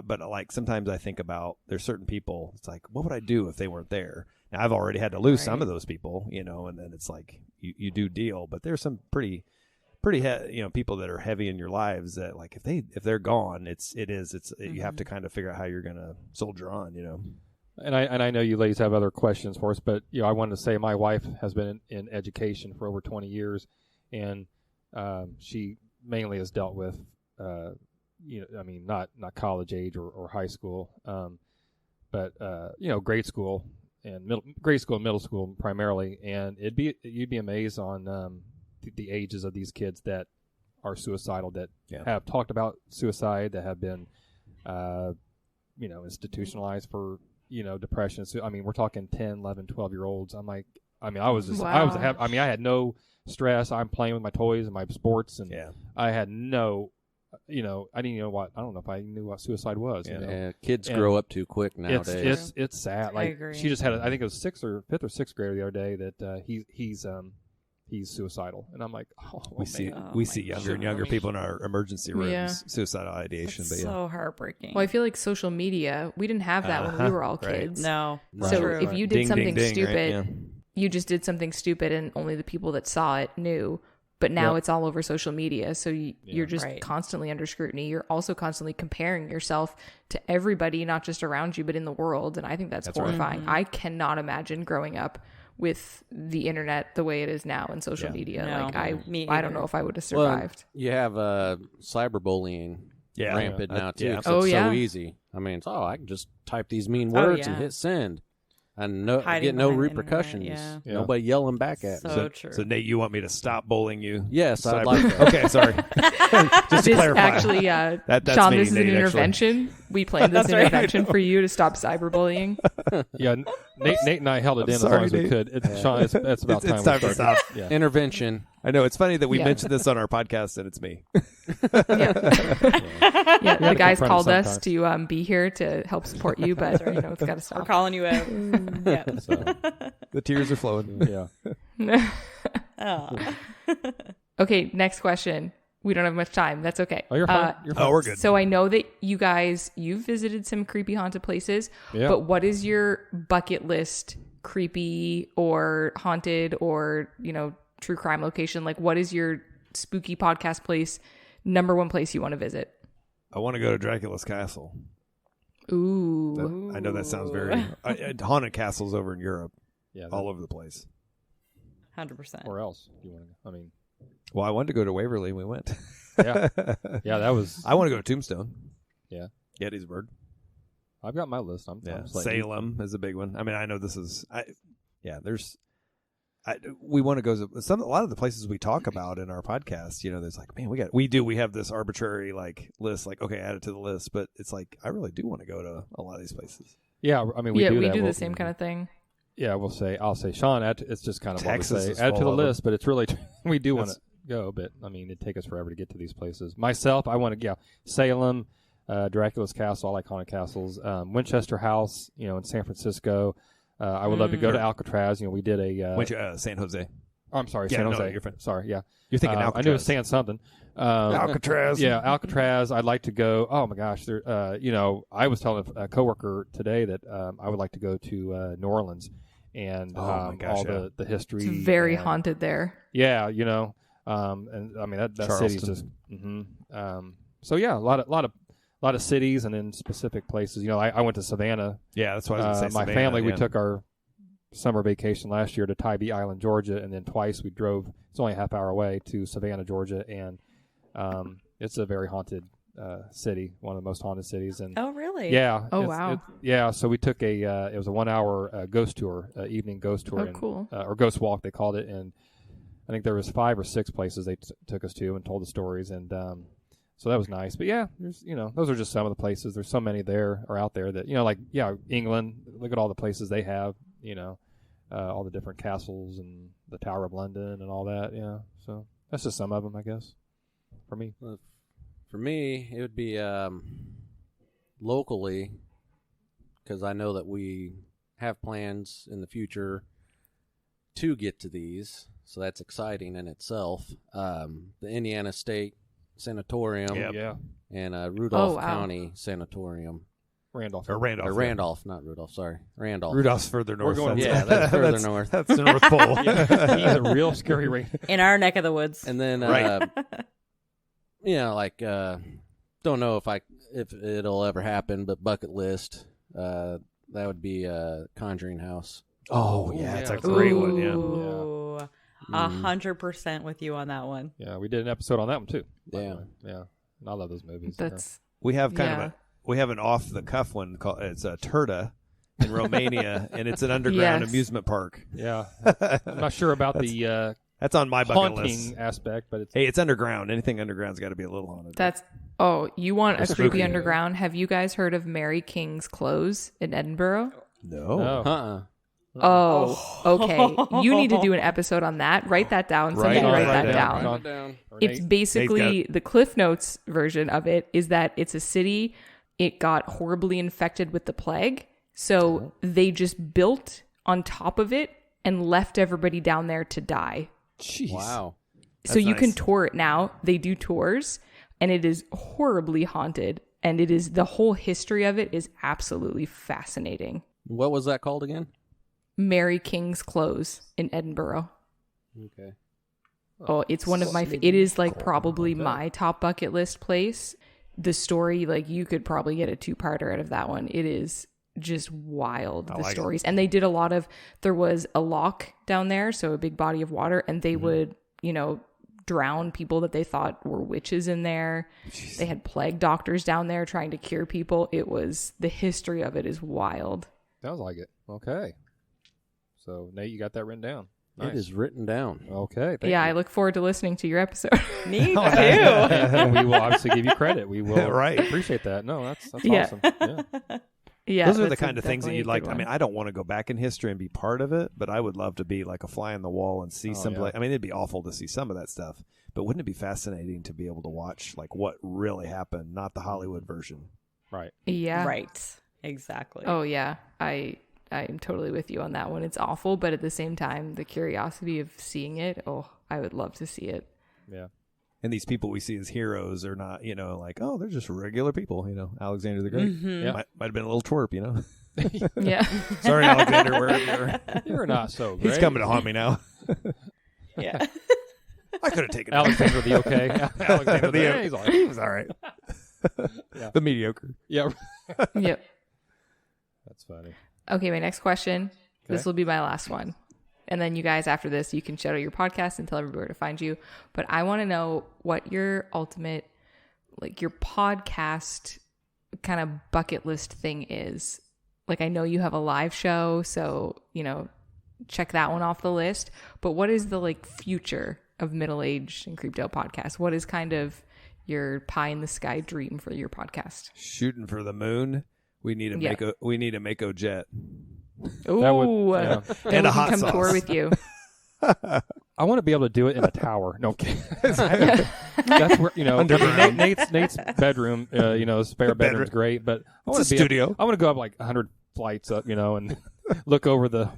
but like sometimes I think about there's certain people. It's like, what would I do if they weren't there? Now I've already had to lose some of those people, and then it's like you do deal. But there's some pretty people that are heavy in your lives that like if they're gone, you have to kind of figure out how you're gonna soldier on, And I know you ladies have other questions for us, but I wanted to say my wife has been in education for over 20 years, and she mainly has dealt with not college age or high school, but grade school grade school and middle school primarily, and you'd be amazed on the ages of these kids that are suicidal, that have talked about suicide, that have been institutionalized for depression. So, I mean, we're talking 10, 11, 12-year-olds. I had no stress. I'm playing with my toys and my sports, and I had no, I didn't know I don't know if I knew what suicide was. Yeah, kids grow up too quick nowadays. It's sad. Like, I agree. She just had, I think it was fifth or sixth grader the other day that he's suicidal, and I'm like, we see younger and younger people in our emergency rooms, suicidal ideation. It's so heartbreaking. Well, I feel like social media, we didn't have that when we were all kids. No, so if you did something stupid, right? you just did something stupid, and only the people that saw it knew. But now it's all over social media, so you're just constantly under scrutiny. You're also constantly comparing yourself to everybody, not just around you, but in the world, and I think that's horrifying. Right. I cannot imagine growing up with the internet the way it is now and social media. No, like I don't know if I would have survived. Well, you have cyberbullying rampant now too. Yeah. It's so easy. I mean, I can just type these mean words and hit send. And get no repercussions. Nobody yelling back at me. So true. So Nate, you want me to stop bullying you? Yes, I'd like that. Okay, sorry. Just to clarify. Actually, that's Shawn, me, this is Nate, an intervention. We planned this intervention for you to stop cyberbullying. Yeah, Nate and I held it in as long as we could. Shawn, it's about time. It's time to stop. Yeah. Intervention. I know, it's funny that we mentioned this on our podcast and it's me. The guys called us to be here to help support you, but it's got to stop. We're calling you out. So, the tears are flowing. Yeah. Okay, next question. We don't have much time. That's okay. Oh, you're fine. Oh, we're good. So I know that you've visited some creepy haunted places, but what is your bucket list creepy or haunted or, true crime location? Like, what is your spooky podcast place, number one place you want to visit? I want to go to Dracula's castle. Ooh. I know that sounds very... haunted castles over in Europe. Yeah. All over the place. 100%. Where else do you want to go? I mean... Well, I wanted to go to Waverly. We went. Yeah, that was... I want to go to Tombstone. Yeah. Gettysburg. I've got my list. I'm Salem is a big one. I mean, I know this is... we want to go... a lot of the places we talk about in our podcast, there's like, man, we have this arbitrary list, okay, add it to the list. But it's like, I really do want to go to a lot of these places. Yeah, I mean, we do the same kind of thing. Yeah, I'll say, Shawn, it's just kind of Texas what we say. Add it to the list, but it's really, we do want to go, but I mean, it'd take us forever to get to these places. Myself, I want to, Salem, Dracula's Castle, I like haunted castles, Winchester House, in San Francisco. I would love to go to Alcatraz. We did a... San Jose. Oh, I'm sorry, San Jose. No, you're fine. Sorry, yeah. You're thinking Alcatraz. I knew it was San something. Alcatraz. Yeah, Alcatraz. I'd like to go. Oh my gosh, I was telling a coworker today that I would like to go to New Orleans and all the history. It's very haunted there. Yeah, and I mean that city's just. So yeah, a lot of cities and then specific places. I went to Savannah. Yeah, that's what I was going to say. My Savannah, family, we took our summer vacation last year to Tybee Island, Georgia, and then twice we drove. It's only a half hour away to Savannah, Georgia, and it's a very haunted city, one of the most haunted cities. And oh, really? Yeah. Oh, wow. So we took it was a 1 hour ghost tour, evening ghost tour. Oh, cool. Or ghost walk, they called it. And I think there was 5 or 6 places they took us to and told the stories. And so that was nice. But yeah, there's, those are just some of the places. There's so many out there that, England, look at all the places they have, all the different castles and the Tower of London and all that. Yeah. So that's just some of them, I guess, for me. For me, it would be locally, because I know that we have plans in the future to get to these, so that's exciting in itself. The Indiana State Sanatorium, and Rudolph County Sanatorium. Randolph, not Rudolph. Sorry, Randolph. Rudolph's further north. That's further north. That's the North Pole. He's a real scary rain. In our neck of the woods. And then, don't know if it'll ever happen, but bucket list, that would be Conjuring House. Oh yeah, it's a great one. Yeah, 100% with you on that one. Yeah, we did an episode on that one too. Yeah, and I love those movies. That's we have we have an off the cuff one called Turda, in Romania, and it's an underground Yes. amusement park. Yeah, I'm not sure about the That's on my bucket list. haunting aspect, but it's Hey, it's underground. Anything underground's got to be a little haunted. You want a That's creepy spooky. underground? Have you guys heard of Mary King's Close in Edinburgh? No. no. Oh, okay. You need to do an episode on that. Write that down. Right Somebody on, write right that down. down. Write it down. It's basically the Cliff Notes version of it is that it's a city. It got horribly infected with the plague. So they just built on top of it and left everybody down there to die. Jeez. Wow. So That's you can nice. tour it now. They do tours and it is horribly haunted. And it is the whole history of it is absolutely fascinating. What was that called again? Mary King's Close in Edinburgh. Okay. Oh, it's one of my. It is like probably my top bucket list place. The story, like you could probably get a 2-parter out of that one. It is just wild. The like it. stories, and they did a lot of. There was a loch down there, so a big body of water, and they would, drown people that they thought were witches in there. Jeez. They had plague doctors down there trying to cure people. It was the history of it is wild. Sounds like it. Okay. So Nate, you got that written down. Nice. It is written down. Okay. Thank Yeah, I you. look forward to listening to your episode. Me too. And we will obviously give you credit. We will Right. appreciate that. No, that's Yeah. awesome. Yeah. Yeah, Those are the that's kind of things that definitely a you'd like. good I mean, one. I don't want to go back in history and be part of it, but I would love to be like a fly on the wall and see some. yeah. I mean, it'd be awful to see some of that stuff, but wouldn't it be fascinating to be able to watch like what really happened, not the Hollywood version? Right. Yeah. Right. Exactly. Oh yeah, I'm totally with you on that one. It's awful, but at the same time, the curiosity of seeing it, I would love to see it. Yeah. And these people we see as heroes are not, like, oh, they're just regular people. Alexander the Great Yeah. might have been a little twerp. Yeah. Sorry, Alexander, we're You're not so great. he's coming to haunt me now. Yeah. I could have taken Alexander the okay. Alexander the The- he's all right. he was all right. Yeah. The mediocre. Yeah. Yep. That's funny. Okay, my next question. This Okay. will be my last one. And then you guys, after this, you can shout out your podcast and tell everybody where to find you. But I want to know what your ultimate, like your podcast kind of bucket list thing is. Like, I know you have a live show, so, check that one off the list. But what is the future of Middle Age and Creeped Out podcast? What is kind of your pie in the sky dream for your podcast? Shooting for the moon. We need a Mako jet. Ooh, That would- yeah. then And we a can hot come sauce. tour with you. I want to be able to do it in a tower. No, I'm kidding. That's where Underground. Nate's bedroom. Spare bedroom's great, but I want It's to a be studio. I want to go up like 100 flights up, and look over the,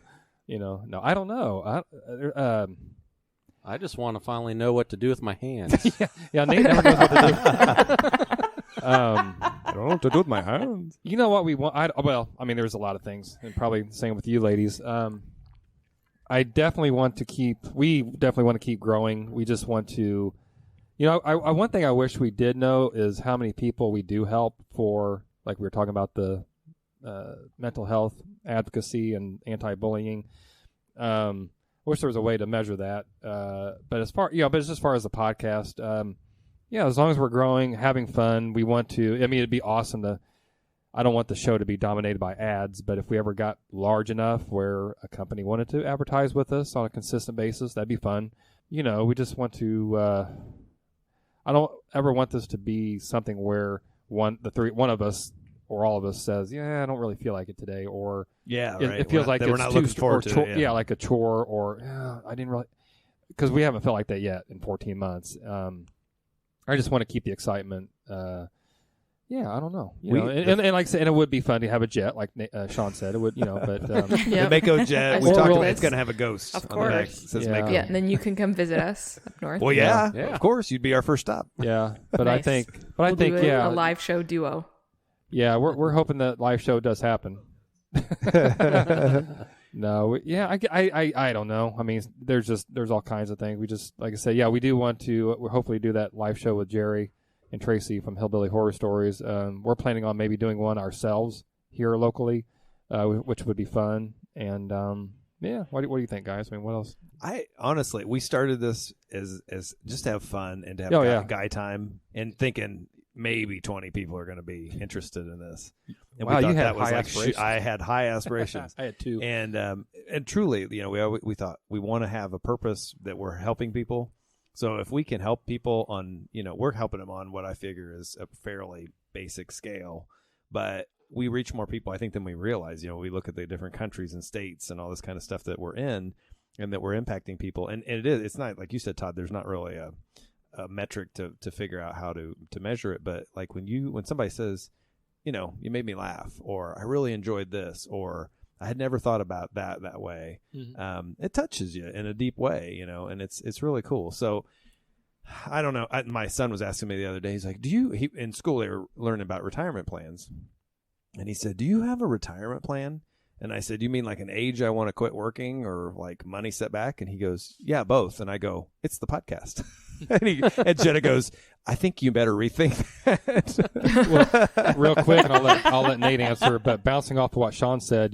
No, I don't know. I just want to finally know what to do with my hands. Yeah, Nate never knows what to do. I don't know what to do with my hands. You know what we want? There's a lot of things, and probably the same with you ladies. We definitely want to keep growing. We just want to, one thing I wish we did know is how many people we do help for, like we were talking about the mental health advocacy and anti-bullying. Wish there was a way to measure that. But as far as the podcast, as long as we're growing, having fun, we want to. It'd be awesome to. I don't want the show to be dominated by ads, but if we ever got large enough where a company wanted to advertise with us on a consistent basis, that'd be fun. We just want to. I don't ever want this to be something where one of us or all of us says, "Yeah, I don't really feel like it today," or Yeah, it feels like we're it's not too looking forward to it. yeah, like a chore, or I didn't really, because we haven't felt like that yet in 14 months. I just want to keep the excitement. I don't know. And like I said, and it would be fun to have a jet, like Shawn said. It would, but The Mako jet. We I talked will. about it's going to have a ghost. Of on the back course. that says Yeah. Mako. Yeah, and then you can come visit us up north. Well, yeah, Yeah. of course. You'd be our first stop. yeah. But Nice. I We'll think, do yeah, a live show duo. yeah. We're hoping that live show does happen. No, I don't know. I mean, there's all kinds of things. We just, like I said, we do want to. We'll hopefully do that live show with Jerry and Tracy from Hillbilly Horror Stories. We're planning on maybe doing one ourselves here locally, which would be fun. And what do you think, guys? I mean, what else? I honestly, we started this as just to have fun and to have guy time, and thinking maybe 20 people are going to be interested in this. And Wow, we thought you had that was high like aspirations. I had high aspirations. I had 2. And truly, we thought we want to have a purpose that we're helping people. So if we can help people on, we're helping them on what I figure is a fairly basic scale, but we reach more people, I think, than we realize. We look at the different countries and states and all this kind of stuff that we're in and that we're impacting people. And it's not, like you said, Todd, there's not really a metric to figure out how to measure it. But like when somebody says, you made me laugh, or I really enjoyed this, or I had never thought about that way. Mm-hmm. It touches you in a deep way, and it's really cool. So I don't know. My son was asking me the other day, he's like, in school they were learning about retirement plans. And he said, do you have a retirement plan? And I said, you mean like an age I want to quit working, or like money set back? And he goes, yeah, both. And I go, it's the podcast. and Jenna goes, I think you better rethink that. Well, real quick, and I'll let Nate answer. But bouncing off of what Shawn said,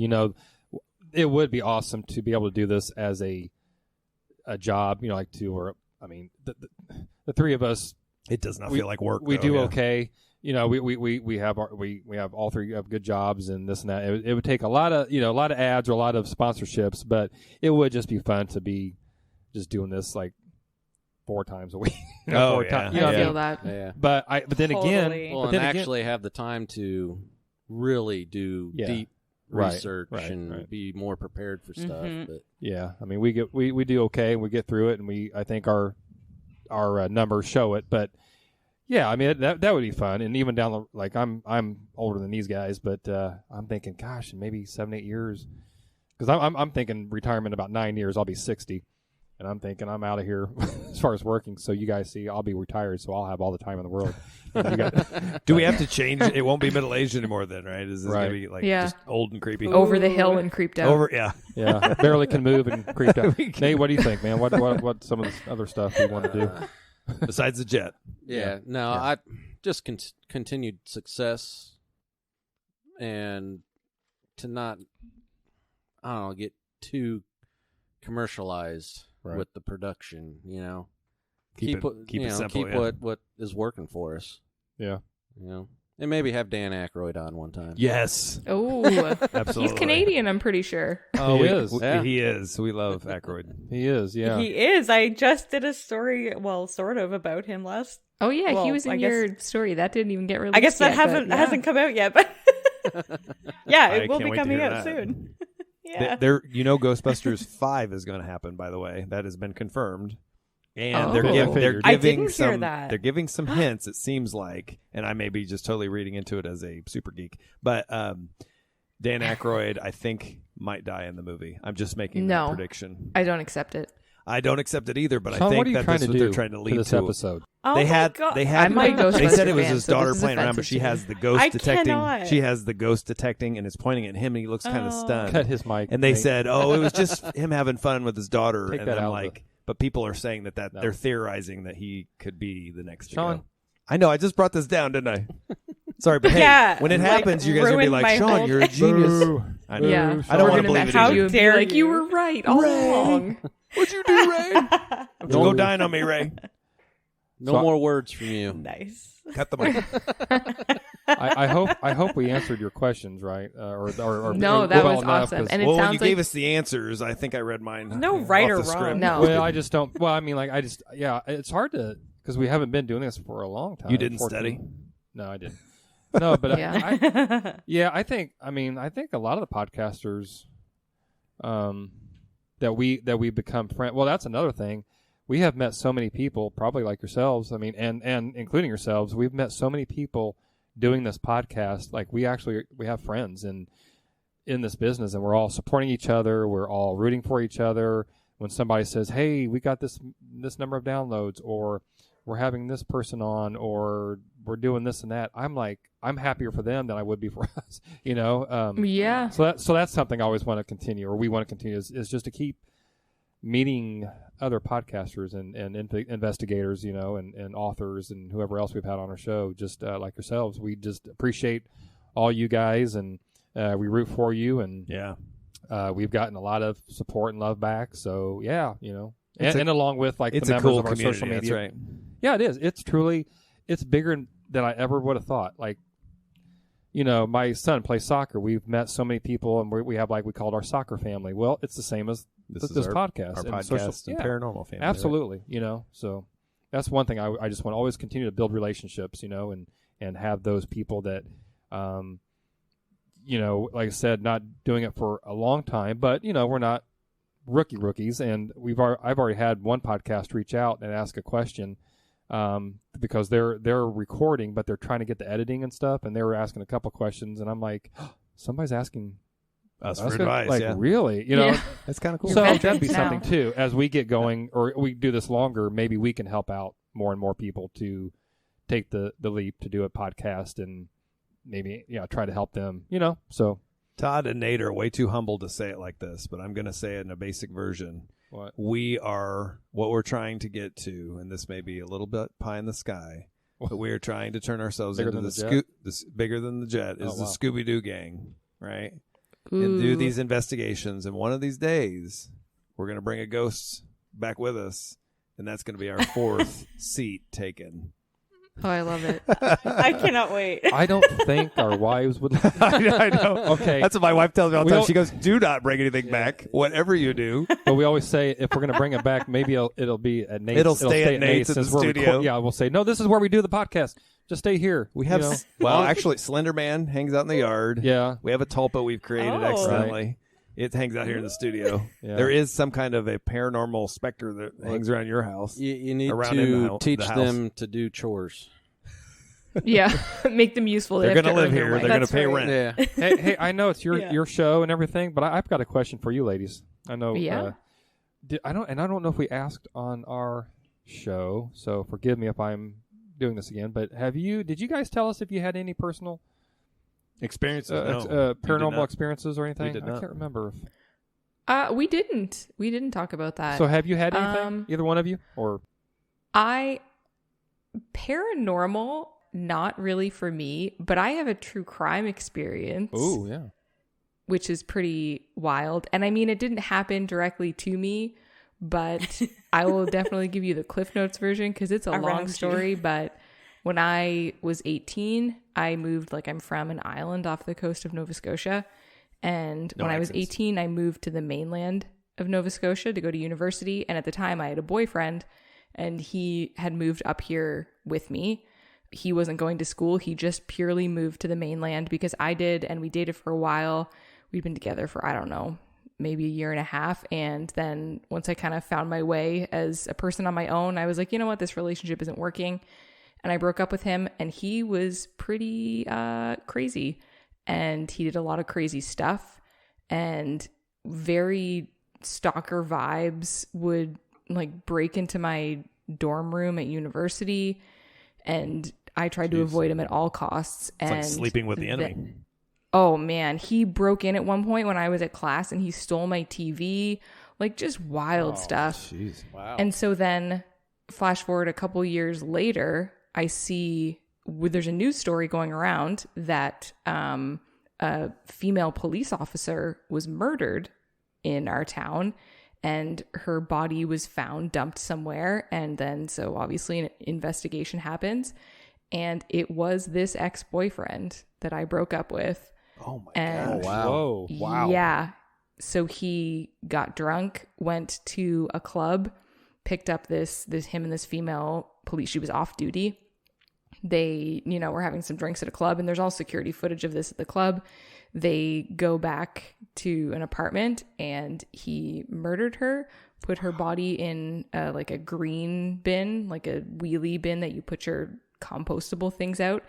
it would be awesome to be able to do this as a job. The 3 of us. It does not feel like work. We do okay. We have all 3 have good jobs and this and that. It would take a lot of ads or a lot of sponsorships, but it would just be fun to be just doing this like 4 times a week. I feel that. Yeah. But then again, actually have the time to really do deep research and be more prepared for stuff. But yeah, I mean, we do okay and we get through it, and I think our numbers show it, but. Yeah, I mean that would be fun, and even down I'm older than these guys, but I'm thinking, gosh, in maybe 7-8 years, because I'm thinking retirement about 9 years. I'll be 60, and I'm thinking I'm out of here as far as working. So you guys see, I'll be retired, so I'll have all the time in the world. Do we have to change? It won't be middle aged anymore, then, right? Is this gonna be just old and creepy? Over the hill and creeped out. Yeah, barely can move and creeped out. Nate, what do you think, man? What some of this other stuff we want to do? Besides the jet. I just continued success, and to not, I don't know, get too commercialized with the production. Keep it simple. Keep what is working for us. Yeah, and maybe have Dan Aykroyd on one time. Yes. Oh, absolutely. He's Canadian, I'm pretty sure. Oh, he is. He is. We love Aykroyd. He is. Yeah, he is. I just did a story, sort of about him last. Oh yeah, he was in your story. That didn't even get released. I guess that yet, hasn't come out yet, but it will be wait coming to hear out that. soon. Yeah. Ghostbusters 5 is going to happen. By the way, that has been confirmed. And they're giving some hints, it seems like, and I may be just totally reading into it as a super geek, but Dan Aykroyd, I think, might die in the movie. I'm just making that prediction. I don't accept it. I don't accept it either, but Shawn, I think what that's what they're trying to lead this to. Episode. Oh they had. I'm a Ghostbusters They said it was fan, his so daughter this is playing around, but offensive she to has me. the ghost detecting. Cannot. She has the ghost detecting, and is pointing at him, and he looks kind of stunned. Cut his mic. And they said, "Oh, it was just him having fun with his daughter." Take and that then out. But people are saying that they're theorizing that he could be the next Shawn. Go. I know. I just brought this down, didn't I? Sorry, but hey, when it happens, you guys are gonna be like, "Shawn, you're a genius." I know. Yeah, I don't we're want to gonna believe message it. How you and be like, you were right all along. What'd you do, Ray? Don't go dying on me, Ray. No more words from you. Nice. Cut the mic. I hope we answered your questions right. Or no, that well was enough, awesome. And it when sounds you gave us the answers, I think I read mine. No right or off the wrong. script. No. Well, I just don't. Well, I mean, it's hard to, because we haven't been doing this for a long time. You didn't study? No, I didn't. No, but Yeah. I think a lot of the podcasters, that we become friends. Well, that's another thing. We have met so many people, probably like yourselves. I mean, and including yourselves, we've met so many people doing this podcast. Like we have friends in this business, and we're all supporting each other. We're all rooting for each other. When somebody says, "Hey, we got this number of downloads," or "We're having this person on," or "We're doing this and that," I'm happier for them than I would be for us. Yeah. So that's something I always want to continue, or we want to continue, is just to keep meeting other podcasters and investigators, and authors and whoever else we've had on our show, just like yourselves. We just appreciate all you guys, and we root for you, and we've gotten a lot of support and love back. So and along with the members of our social media. That's right. Yeah, it is. It's bigger than I ever would have thought. Like, my son plays soccer. We've met so many people, and we have we called our soccer family. Well, it's the same as this podcast. Our and podcast and paranormal family. Absolutely. Right? So that's one thing I just want to always continue to build relationships, and have those people that, like I said, not doing it for a long time, but, we're not rookies. And I've already had one podcast reach out and ask a question, because they're recording, but they're trying to get the editing and stuff, and they were asking a couple questions, and I'm like, somebody's asking us for advice. Really, that's kind of cool. So that'd be something too. As we get going, or we do this longer, maybe we can help out more and more people to take the leap to do a podcast, and maybe try to help them. So Todd and Nate are way too humble to say it like this, but I'm going to say it in a basic version. What? What we're trying to get to, and this may be a little bit pie in the sky, but we are trying to turn ourselves into the bigger than the jet is the Scooby-Doo gang, right? Ooh. And do these investigations, and one of these days we're going to bring a ghost back with us, and that's going to be our fourth seat taken. Oh, I love it. I cannot wait. I don't think our wives would. I know. Okay, that's what my wife tells me all the time. She goes, "Do not bring anything back, whatever you do." But we always say if we're going to bring it back, maybe it'll be at Nate's. It'll stay at Nate's in the studio. We'll say no. This is where we do the podcast. Just stay here. We have actually, Slender Man hangs out in the yard. Yeah, we have a tulpa we've created accidentally. Right. It hangs out here in the studio. Yeah. There is some kind of a paranormal specter that hangs around your house. You need to teach them to do chores. Yeah, make them useful. They're going to live here. They're going to pay rent. Yeah. hey, I know it's your show and everything, but I've got a question for you, ladies. I know. Yeah. I don't know if we asked on our show, so forgive me if I'm doing this again. But did you guys tell us if you had any personal experiences, paranormal experiences or anything? We did not. I can't remember. We didn't. We didn't talk about that. So have you had anything? Either one of you, or paranormal? Not really for me, but I have a true crime experience. Oh, yeah. Which is pretty wild. And I mean, it didn't happen directly to me, but I will definitely give you the Cliff Notes version because it's a long story. But when I was 18, I moved, I'm from an island off the coast of Nova Scotia. And when I was 18, I moved to the mainland of Nova Scotia to go to university. And at the time, I had a boyfriend, and he had moved up here with me. He wasn't going to school. He just purely moved to the mainland because I did, and we dated for a while. We'd been together for, I don't know, maybe a year and a half. And then once I kind of found my way as a person on my own, I was like, you know what, this relationship isn't working. And I broke up with him, and he was pretty crazy. And he did a lot of crazy stuff, and very stalker vibes would break into my dorm room at university. And I tried to avoid him at all costs. It's like sleeping with the enemy. Oh, man. He broke in at one point when I was at class, and he stole my TV. Just wild stuff. Jeez. Wow. And so then flash forward a couple years later, I see there's a news story going around that a female police officer was murdered in our town. And her body was found dumped somewhere. And then, so obviously an investigation happens. And it was this ex-boyfriend that I broke up with. Oh my God. Wow. Whoa. Wow. Yeah. So he got drunk, went to a club, picked up him and this female police. She was off duty. They, were having some drinks at a club, and there's all security footage of this at the club. They go back to an apartment, and he murdered her, put her body in a green bin, a wheelie bin that you put your compostable things out,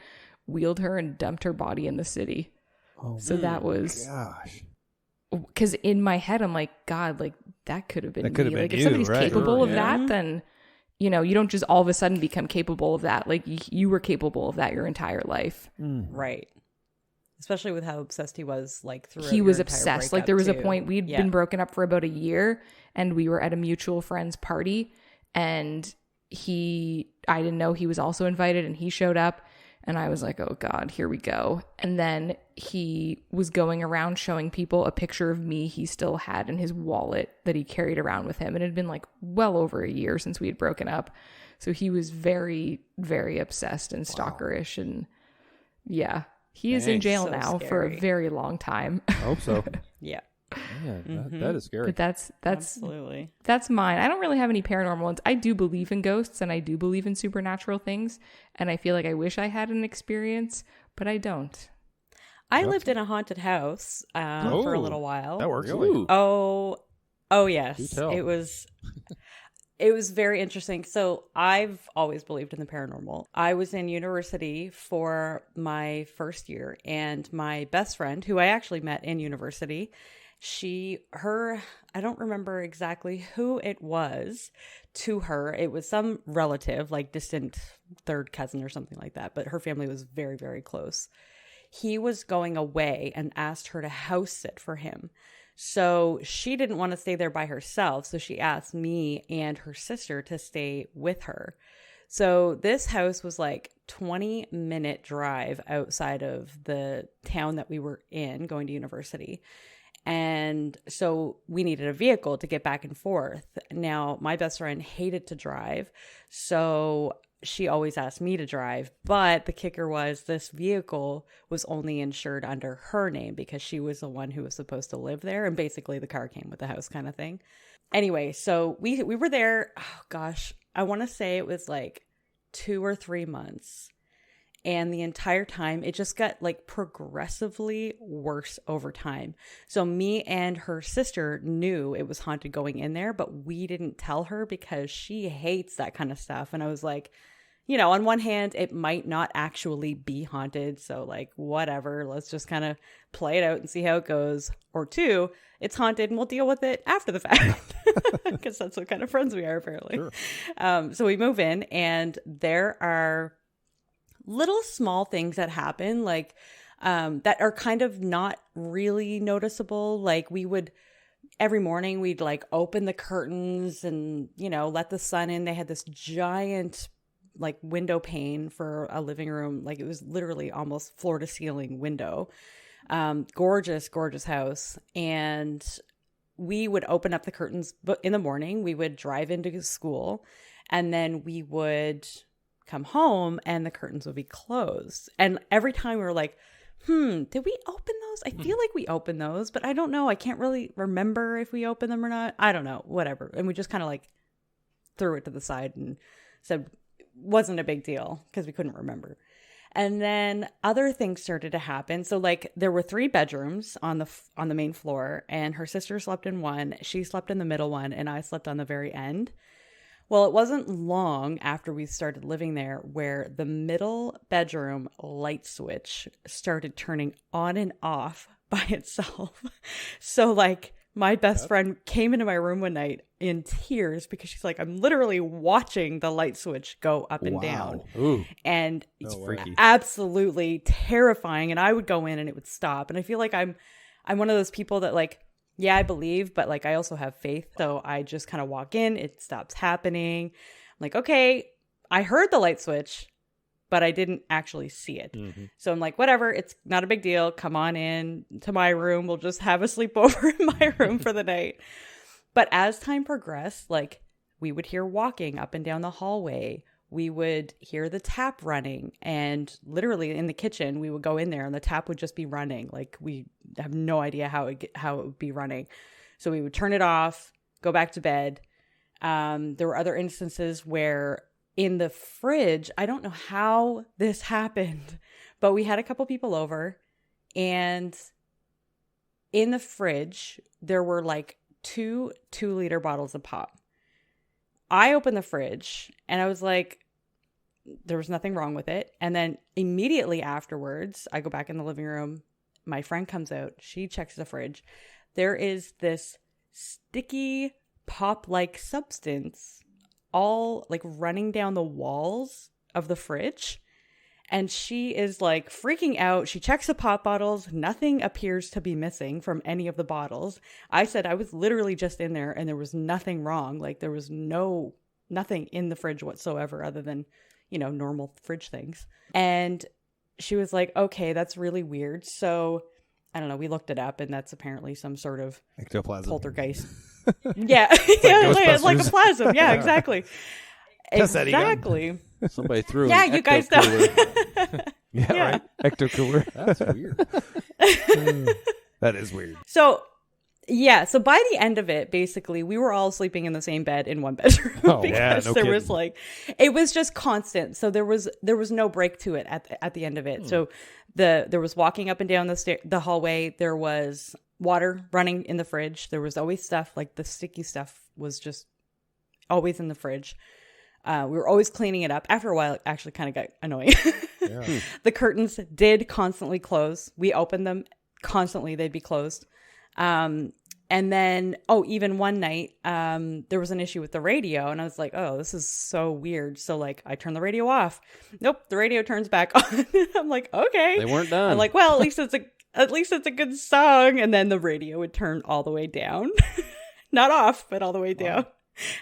wheeled her and dumped her body in the city. Oh, so that was, gosh. Because in my head, I'm like, God, that could have been me. If you, somebody's right? capable of that, then, you don't just all of a sudden become capable of that. You were capable of that your entire life. Right. Especially with how obsessed he was, throughout he was your obsessed. breakup, There was a too. point we'd been broken up for about a year, and we were at a mutual friend's party, and I didn't know he was also invited, and he showed up, and I was like, oh God, here we go. And then he was going around showing people a picture of me he still had in his wallet that he carried around with him. And it had been well over a year since we had broken up. So he was very, very obsessed and stalkerish. And yeah, He is in Dang. jail So now for scary. a very long time. I hope so. Yeah. Man, that is scary. But that's Absolutely. that's mine. I don't really have any paranormal ones. I do believe in ghosts and I do believe in supernatural things, and I feel like I wish I had an experience, but I don't. I lived in a haunted house for a little while. That works. Ooh. Oh yes. Do tell. It was very interesting. So I've always believed in the paranormal. I was in university for my first year, and my best friend, who I actually met in university, I don't remember exactly who it was to her. It was some relative, like distant third cousin or something like that, but her family was very, very close. He was going away and asked her to house sit for him. So she didn't want to stay there by herself. So she asked me and her sister to stay with her. So this house was like 20-minute drive outside of the town that we were in going to university. And so we needed a vehicle to get back and forth. Now, my best friend hated to drive, so she always asked me to drive. But the kicker was this vehicle was only insured under her name because she was the one who was supposed to live there. And basically the car came with the house kind of thing. Anyway, so we were there, oh gosh, I want to say it was like 2 or 3 months. And the entire time, it just got like progressively worse over time. So me and her sister knew it was haunted going in there, but we didn't tell her because she hates that kind of stuff. And I was like, you know, on one hand, it might not actually be haunted. So like, whatever, let's just kind of play it out and see how it goes. Or 2, it's haunted and we'll deal with it after the fact. Because that's what kind of friends we are, apparently. Sure. So we move in, and there are little small things that happen, like that are kind of not really noticeable. Like every morning we'd like open the curtains and, you know, let the sun in. They had this giant like window pane for a living room. Like it was literally almost floor to ceiling window. Gorgeous, gorgeous house. And we would open up the curtains, but in the morning we would drive into school, and then we would come home and the curtains would be closed. And every time we were like, did we open those? I feel like we opened those, but I don't know. I can't really remember if we opened them or not. I don't know, whatever. And we just kind of like threw it to the side and said it wasn't a big deal because we couldn't remember. And then other things started to happen. So like there were 3 bedrooms on the main floor, and her sister slept in one, she slept in the middle one, and I slept on the very end. Well, it wasn't long after we started living there where the middle bedroom light switch started turning on and off by itself. So like my best friend came into my room one night in tears because she's like, I'm literally watching the light switch go up and down. Ooh. And It's it's freaky. absolutely terrifying. And I would go in and it would stop. And I feel like I'm one of those people that like, yeah, I believe, but like I also have faith. So I just kind of walk in, it stops happening. I'm like, okay, I heard the light switch, but I didn't actually see it. Mm-hmm. So I'm like, whatever, it's not a big deal. Come on in to my room. We'll just have a sleepover in my room for the night. But as time progressed, like we would hear walking up and down the hallway. We would hear the tap running, and literally in the kitchen, we would go in there and the tap would just be running. Like we have no idea how it would be running. So we would turn it off, go back to bed. There were other instances where in the fridge, I don't know how this happened, but we had a couple people over, and in the fridge, there were like 2 2-liter bottles of pop. I opened the fridge and I was like, there was nothing wrong with it. And then immediately afterwards, I go back in the living room. My friend comes out. She checks the fridge. There is this sticky pop-like substance all like running down the walls of the fridge. And she is like freaking out. She checks the pop bottles. Nothing appears to be missing from any of the bottles. I said I was literally just in there and there was nothing wrong. Like there was nothing in the fridge whatsoever other than, you know, normal fridge things. And she was like, okay, that's really weird. So I don't know. We looked it up, and that's apparently some sort of Ectoplasm. Poltergeist. Yeah. Like a plasm. Yeah, exactly. Test that again. Exactly. Somebody threw Yeah, an you guys ecto cooler. Yeah, Yeah. right. Ecto cooler. That's weird. That is weird. So, yeah. So by the end of it, basically, we were all sleeping in the same bed in one bedroom Oh, because yeah, no there was kidding. like, it was just constant. So there was no break to it at the end of it. So there was walking up and down the hallway. There was water running in the fridge. There was always stuff like the sticky stuff was just always in the fridge. We were always cleaning it up. After a while, it actually kind of got annoying. Yeah. The curtains did constantly close. We opened them constantly. They'd be closed. And then, even one night, there was an issue with the radio, and I was like, oh, this is so weird. So like, I turned the radio off. Nope. The radio turns back on. I'm like, okay. They weren't done. I'm like, well, at least it's a good song. And then the radio would turn all the way down, not off, but all the way down.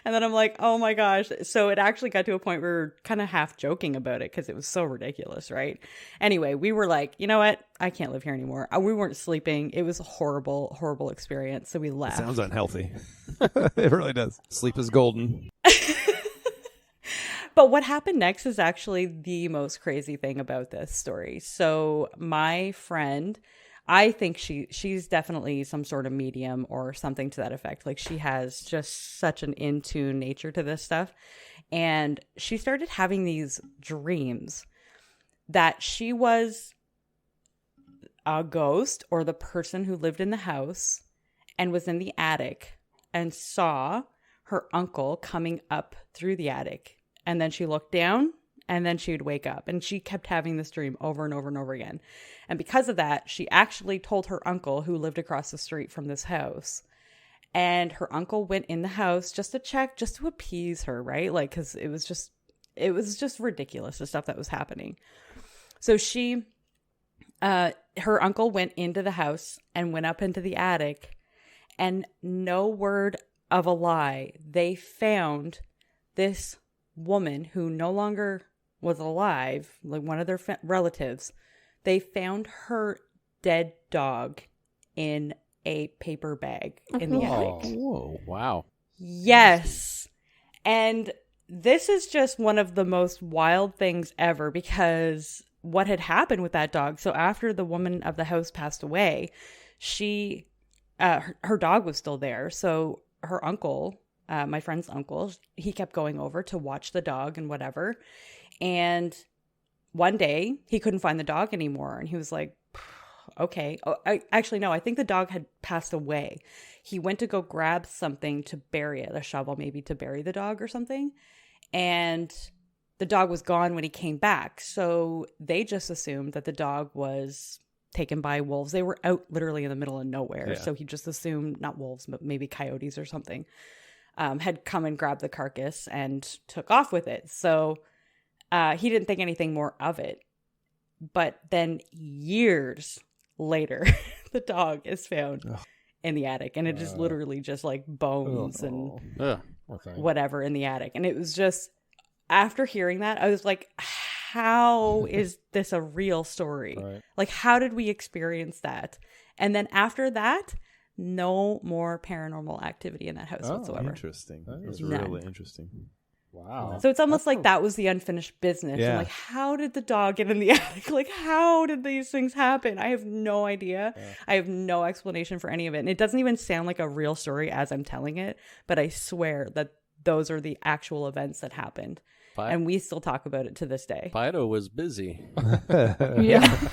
And then I'm like, oh my gosh. So it actually got to a point where we were kind of half joking about it because it was so ridiculous, right? Anyway, we were like, you know what? I can't live here anymore. We weren't sleeping. It was a horrible, horrible experience. So we left. Sounds unhealthy. It really does. Sleep is golden. But what happened next is actually the most crazy thing about this story. So my friend, I think she's definitely some sort of medium or something to that effect. Like she has just such an in-tune nature to this stuff. And she started having these dreams that she was a ghost or the person who lived in the house and was in the attic and saw her uncle coming up through the attic. And then she looked down and then she would wake up. And she kept having this dream over and over and over again. And because of that, she actually told her uncle who lived across the street from this house. And her uncle went in the house just to check, just to appease her, right? Like, because it was just ridiculous, the stuff that was happening. So her uncle went into the house and went up into the attic. And no word of a lie, they found this woman who no longer was alive, like one of their relatives. They found her dead dog in a paper bag in the attic. Whoa! Wow. Yes. And this is just one of the most wild things ever because what had happened with that dog. So after the woman of the house passed away, her dog was still there. So her uncle, my friend's uncle, he kept going over to watch the dog and whatever. And one day he couldn't find the dog anymore. And he was like, okay. Oh, I think the dog had passed away. He went to go grab something to bury it, a shovel maybe to bury the dog or something. And the dog was gone when he came back. So they just assumed that the dog was taken by wolves. They were out literally in the middle of nowhere. Yeah. So he just assumed, not wolves, but maybe coyotes or something, had come and grabbed the carcass and took off with it. So he didn't think anything more of it. But then years later, the dog is found in the attic. And it is literally just like bones and whatever in the attic. And it was just, after hearing that, I was like, how is this a real story? Right. Like, how did we experience that? And then after that, no more paranormal activity in that house whatsoever. Interesting. That's None. really interesting. Wow. So it's almost like that was the unfinished business. Yeah. And like, how did the dog get in the attic? Like, how did these things happen? I have no idea. Yeah. I have no explanation for any of it. And it doesn't even sound like a real story as I'm telling it, but I swear that those are the actual events that happened. And we still talk about it to this day. Fido was busy. Yeah.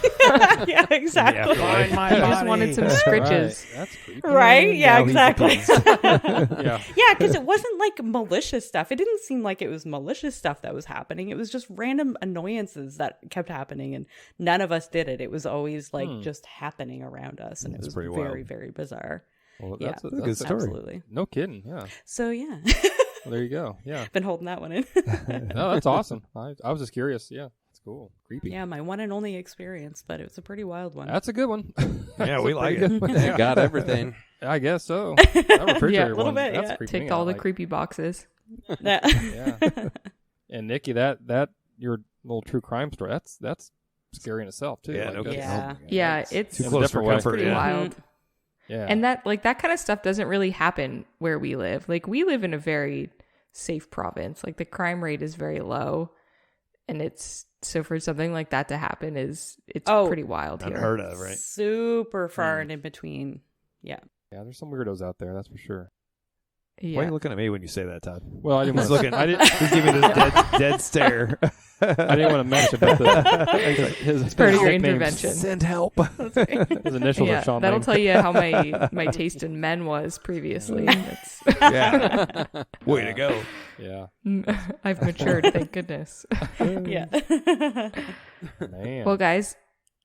Yeah, exactly. Find I just wanted some scritches. Right. That's creepy. Right? Yeah, Now he's exactly. Yeah. Yeah, because it wasn't like malicious stuff. It didn't seem like it was malicious stuff that was happening. It was just random annoyances that kept happening, and none of us did it. It was always like just happening around us, and it That's was pretty very, wild. very bizarre. Well, Yeah. that's a good story. Absolutely. No kidding. Yeah. So yeah, Well, there you go. Yeah. been holding that one in. No, that's awesome. I was just curious. Yeah. It's cool. Creepy. Yeah, my one and only experience, but it was a pretty wild one. That's a good one. Yeah, we like Pretty it. good one. They got everything. I guess so. That refrigerator Yeah, a little one, bit, that's yeah. creepy. Ticked I all the like. creepy boxes. Yeah. Yeah. And Nikki, that your little true crime story, that's scary in itself too. Yeah, Like, no that's- kidding. Yeah. Oh my God. Yeah, That's it's too in a close for different way. comfort. pretty Yeah. wild. Yeah. And that kind of stuff doesn't really happen where we live. Like we live in a very safe province. Like the crime rate is very low. And it's so for something like that to happen it's pretty wild here. Unheard of, right? Super far and in between. Yeah. Yeah, there's some weirdos out there, that's for sure. Yeah. Why are you looking at me when you say that, Todd? Well, I didn't He's want looking. I didn't. He's giving me this dead stare. I didn't want to mess about his part of your nickname. intervention. Send help. His initials are Shawn. That'll tell you how my taste in men was previously. That's Yeah. Way to go. Yeah. I've matured, thank goodness. Yeah. Man. Well, guys,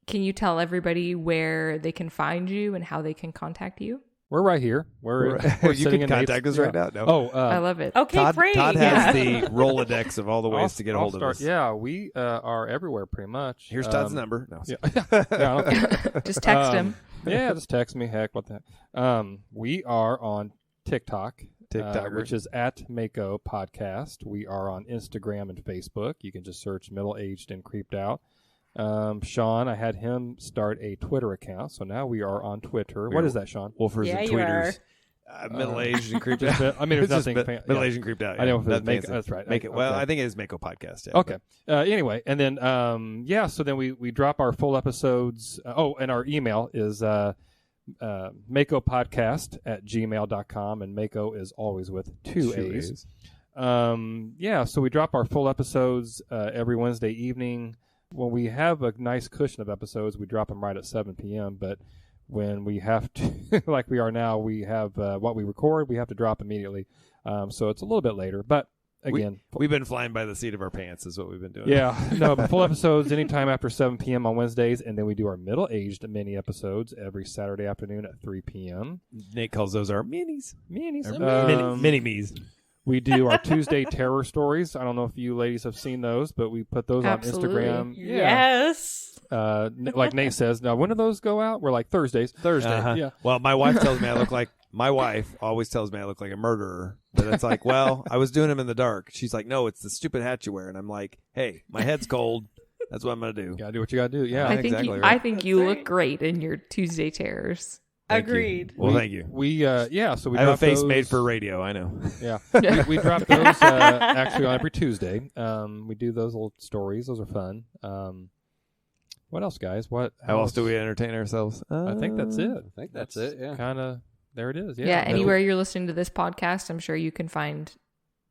can you tell everybody where they can find you and how they can contact you? We're right here. We're you sitting can in contact Nate's- us right now. No. Oh, I love it. Okay, Todd, great. Todd yeah. has the Rolodex of all the ways to get a hold of us. Yeah, we are everywhere pretty much. Here's Todd's number. No, Yeah. Yeah, I don't think- Just text him. Yeah, just text me. Heck, what the heck. We are on TikTok, which is at Mako Podcast. We are on Instagram and Facebook. You can just search Middle Aged and Creeped Out. Shawn, I had him start a Twitter account, so now we are on Twitter. What is that, Shawn? Wolfers Yeah, and you tweeters. Middle-aged and creeped out. I mean, there's It's just nothing. middle-aged and creeped out. I know if it's Nothing Mako. fancy. That's right. Make it. Well, Okay. I think it is Mako Podcast. Yeah, Okay. Anyway, and then so then we drop our full episodes. And our email is makopodcast@gmail.com, and Mako is always with two A's. So we drop our full episodes every Wednesday evening. When we have a nice cushion of episodes, we drop them right at 7 p.m. But when we have to, like we are now, we have what we record, we have to drop immediately. So it's a little bit later. But again, we've been flying by the seat of our pants is what we've been doing. yeah, no, but full episodes anytime after 7 p.m. on Wednesdays, and then we do our middle-aged mini episodes every Saturday afternoon at 3 p.m. Nate calls those our minis. Minis. Mini-me's. We do our Tuesday terror stories. I don't know if you ladies have seen those, but we put those Absolutely. on Instagram. Yes. Like Nate says, now when do those go out? We're like Thursdays. Thursday. Yeah. Well, my wife tells me I look like. My wife always tells me I look like a murderer. But it's like, well, I was doing them in the dark. She's like, no, it's the stupid hat you wear. And I'm like, hey, my head's cold. That's what I'm going to do. Gotta do what you gotta do. Yeah. I think exactly you, right. I think you look great in your Tuesday terrors. Thank you. Agreed. Well, thank you. So we I have a drop face those, made for radio. I know. Yeah. we drop those actually on every Tuesday. We do those little stories. Those are fun. What else, guys? How else do we entertain ourselves? I think that's it. I think that's it. Yeah. Kind of. There it is. Yeah, anywhere you're listening to this podcast, I'm sure you can find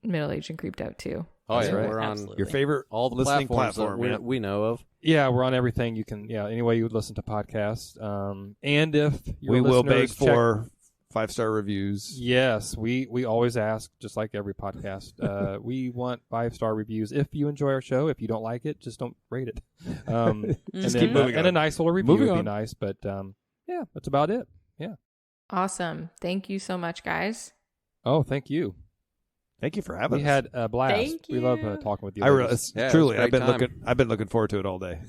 Middle Aged and Creeped Out too. Oh That's yeah, right. we're on Absolutely. your favorite all the listening platforms platform. that we know of. Yeah, we're on everything you can. Yeah, any way you would listen to podcasts. And if your We will beg listeners check- for 5-star reviews. Yes, we always ask, just like every podcast. We want 5-star reviews. If you enjoy our show, if you don't like it, just don't rate it. And Just then, keep moving and a on. nice little review Moving would be on. nice. But yeah, that's about it. Yeah. Awesome. Thank you so much, guys. Oh, thank you. Thank you for having We us. had a blast. Thank We love you. talking with you. I ladies. really, Yeah, truly, it was a great I've been looking forward to it all day.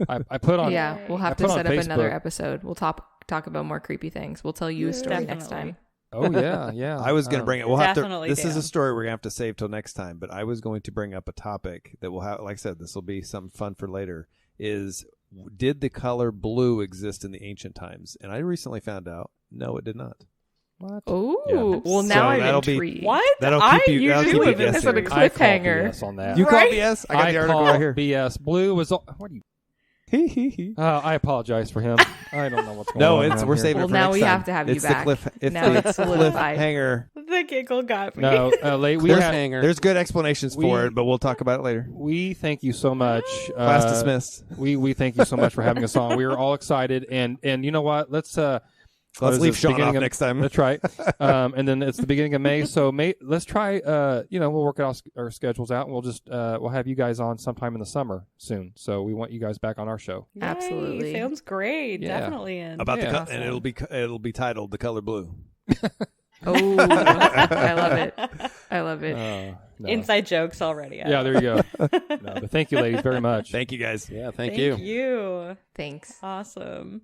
I put on. Yeah, we'll have I to put on set up another Facebook- episode. We'll talk about more creepy things. We'll tell you a story next Definitely. time. Oh yeah, yeah. I was going to bring it. We'll have to. Definitely This is down. a story we're going to have to save till next time. But I was going to bring up a topic that will have, like I said, this will be some fun for later. Did the color blue exist in the ancient times? And I recently found out, no, it did not. What? Oh, Yeah. well So now I'm that'll be- intrigued. What? That'll I keep you- that'll usually keep you live in That's on a guessing. I call cliffhanger. BS on that. You call Right? BS? I got the article call right here. BS. Blue was. What do you? He he he. I apologize for him. I don't know what's going No, on. it's around we're here. saving Well, it for now next we time. have to have you it's back. The it's Now the it's solidified. cliffhanger. The giggle got me. No, late. We There's, had, there's good explanations for We- it, but we'll talk about it later. we thank you so much. Class dismissed. We thank you so much for having us on. We are all excited, and you know what? Let's Let's leave Shawn beginning off of- next time. That's right. And then it's the beginning of May, so let's try. We'll work our schedules out, and we'll just we'll have you guys on sometime in the summer soon. So we want you guys back on our show. Yay, Absolutely. Sounds great. Yeah. Definitely in. About Yeah. and it'll be titled "The Color Blue." Oh, I love it. I love it. No. Inside jokes already. Yeah, there you go. No, but thank you, ladies, very much. Thank you, guys. Yeah, thank Thank you. Thanks. Awesome.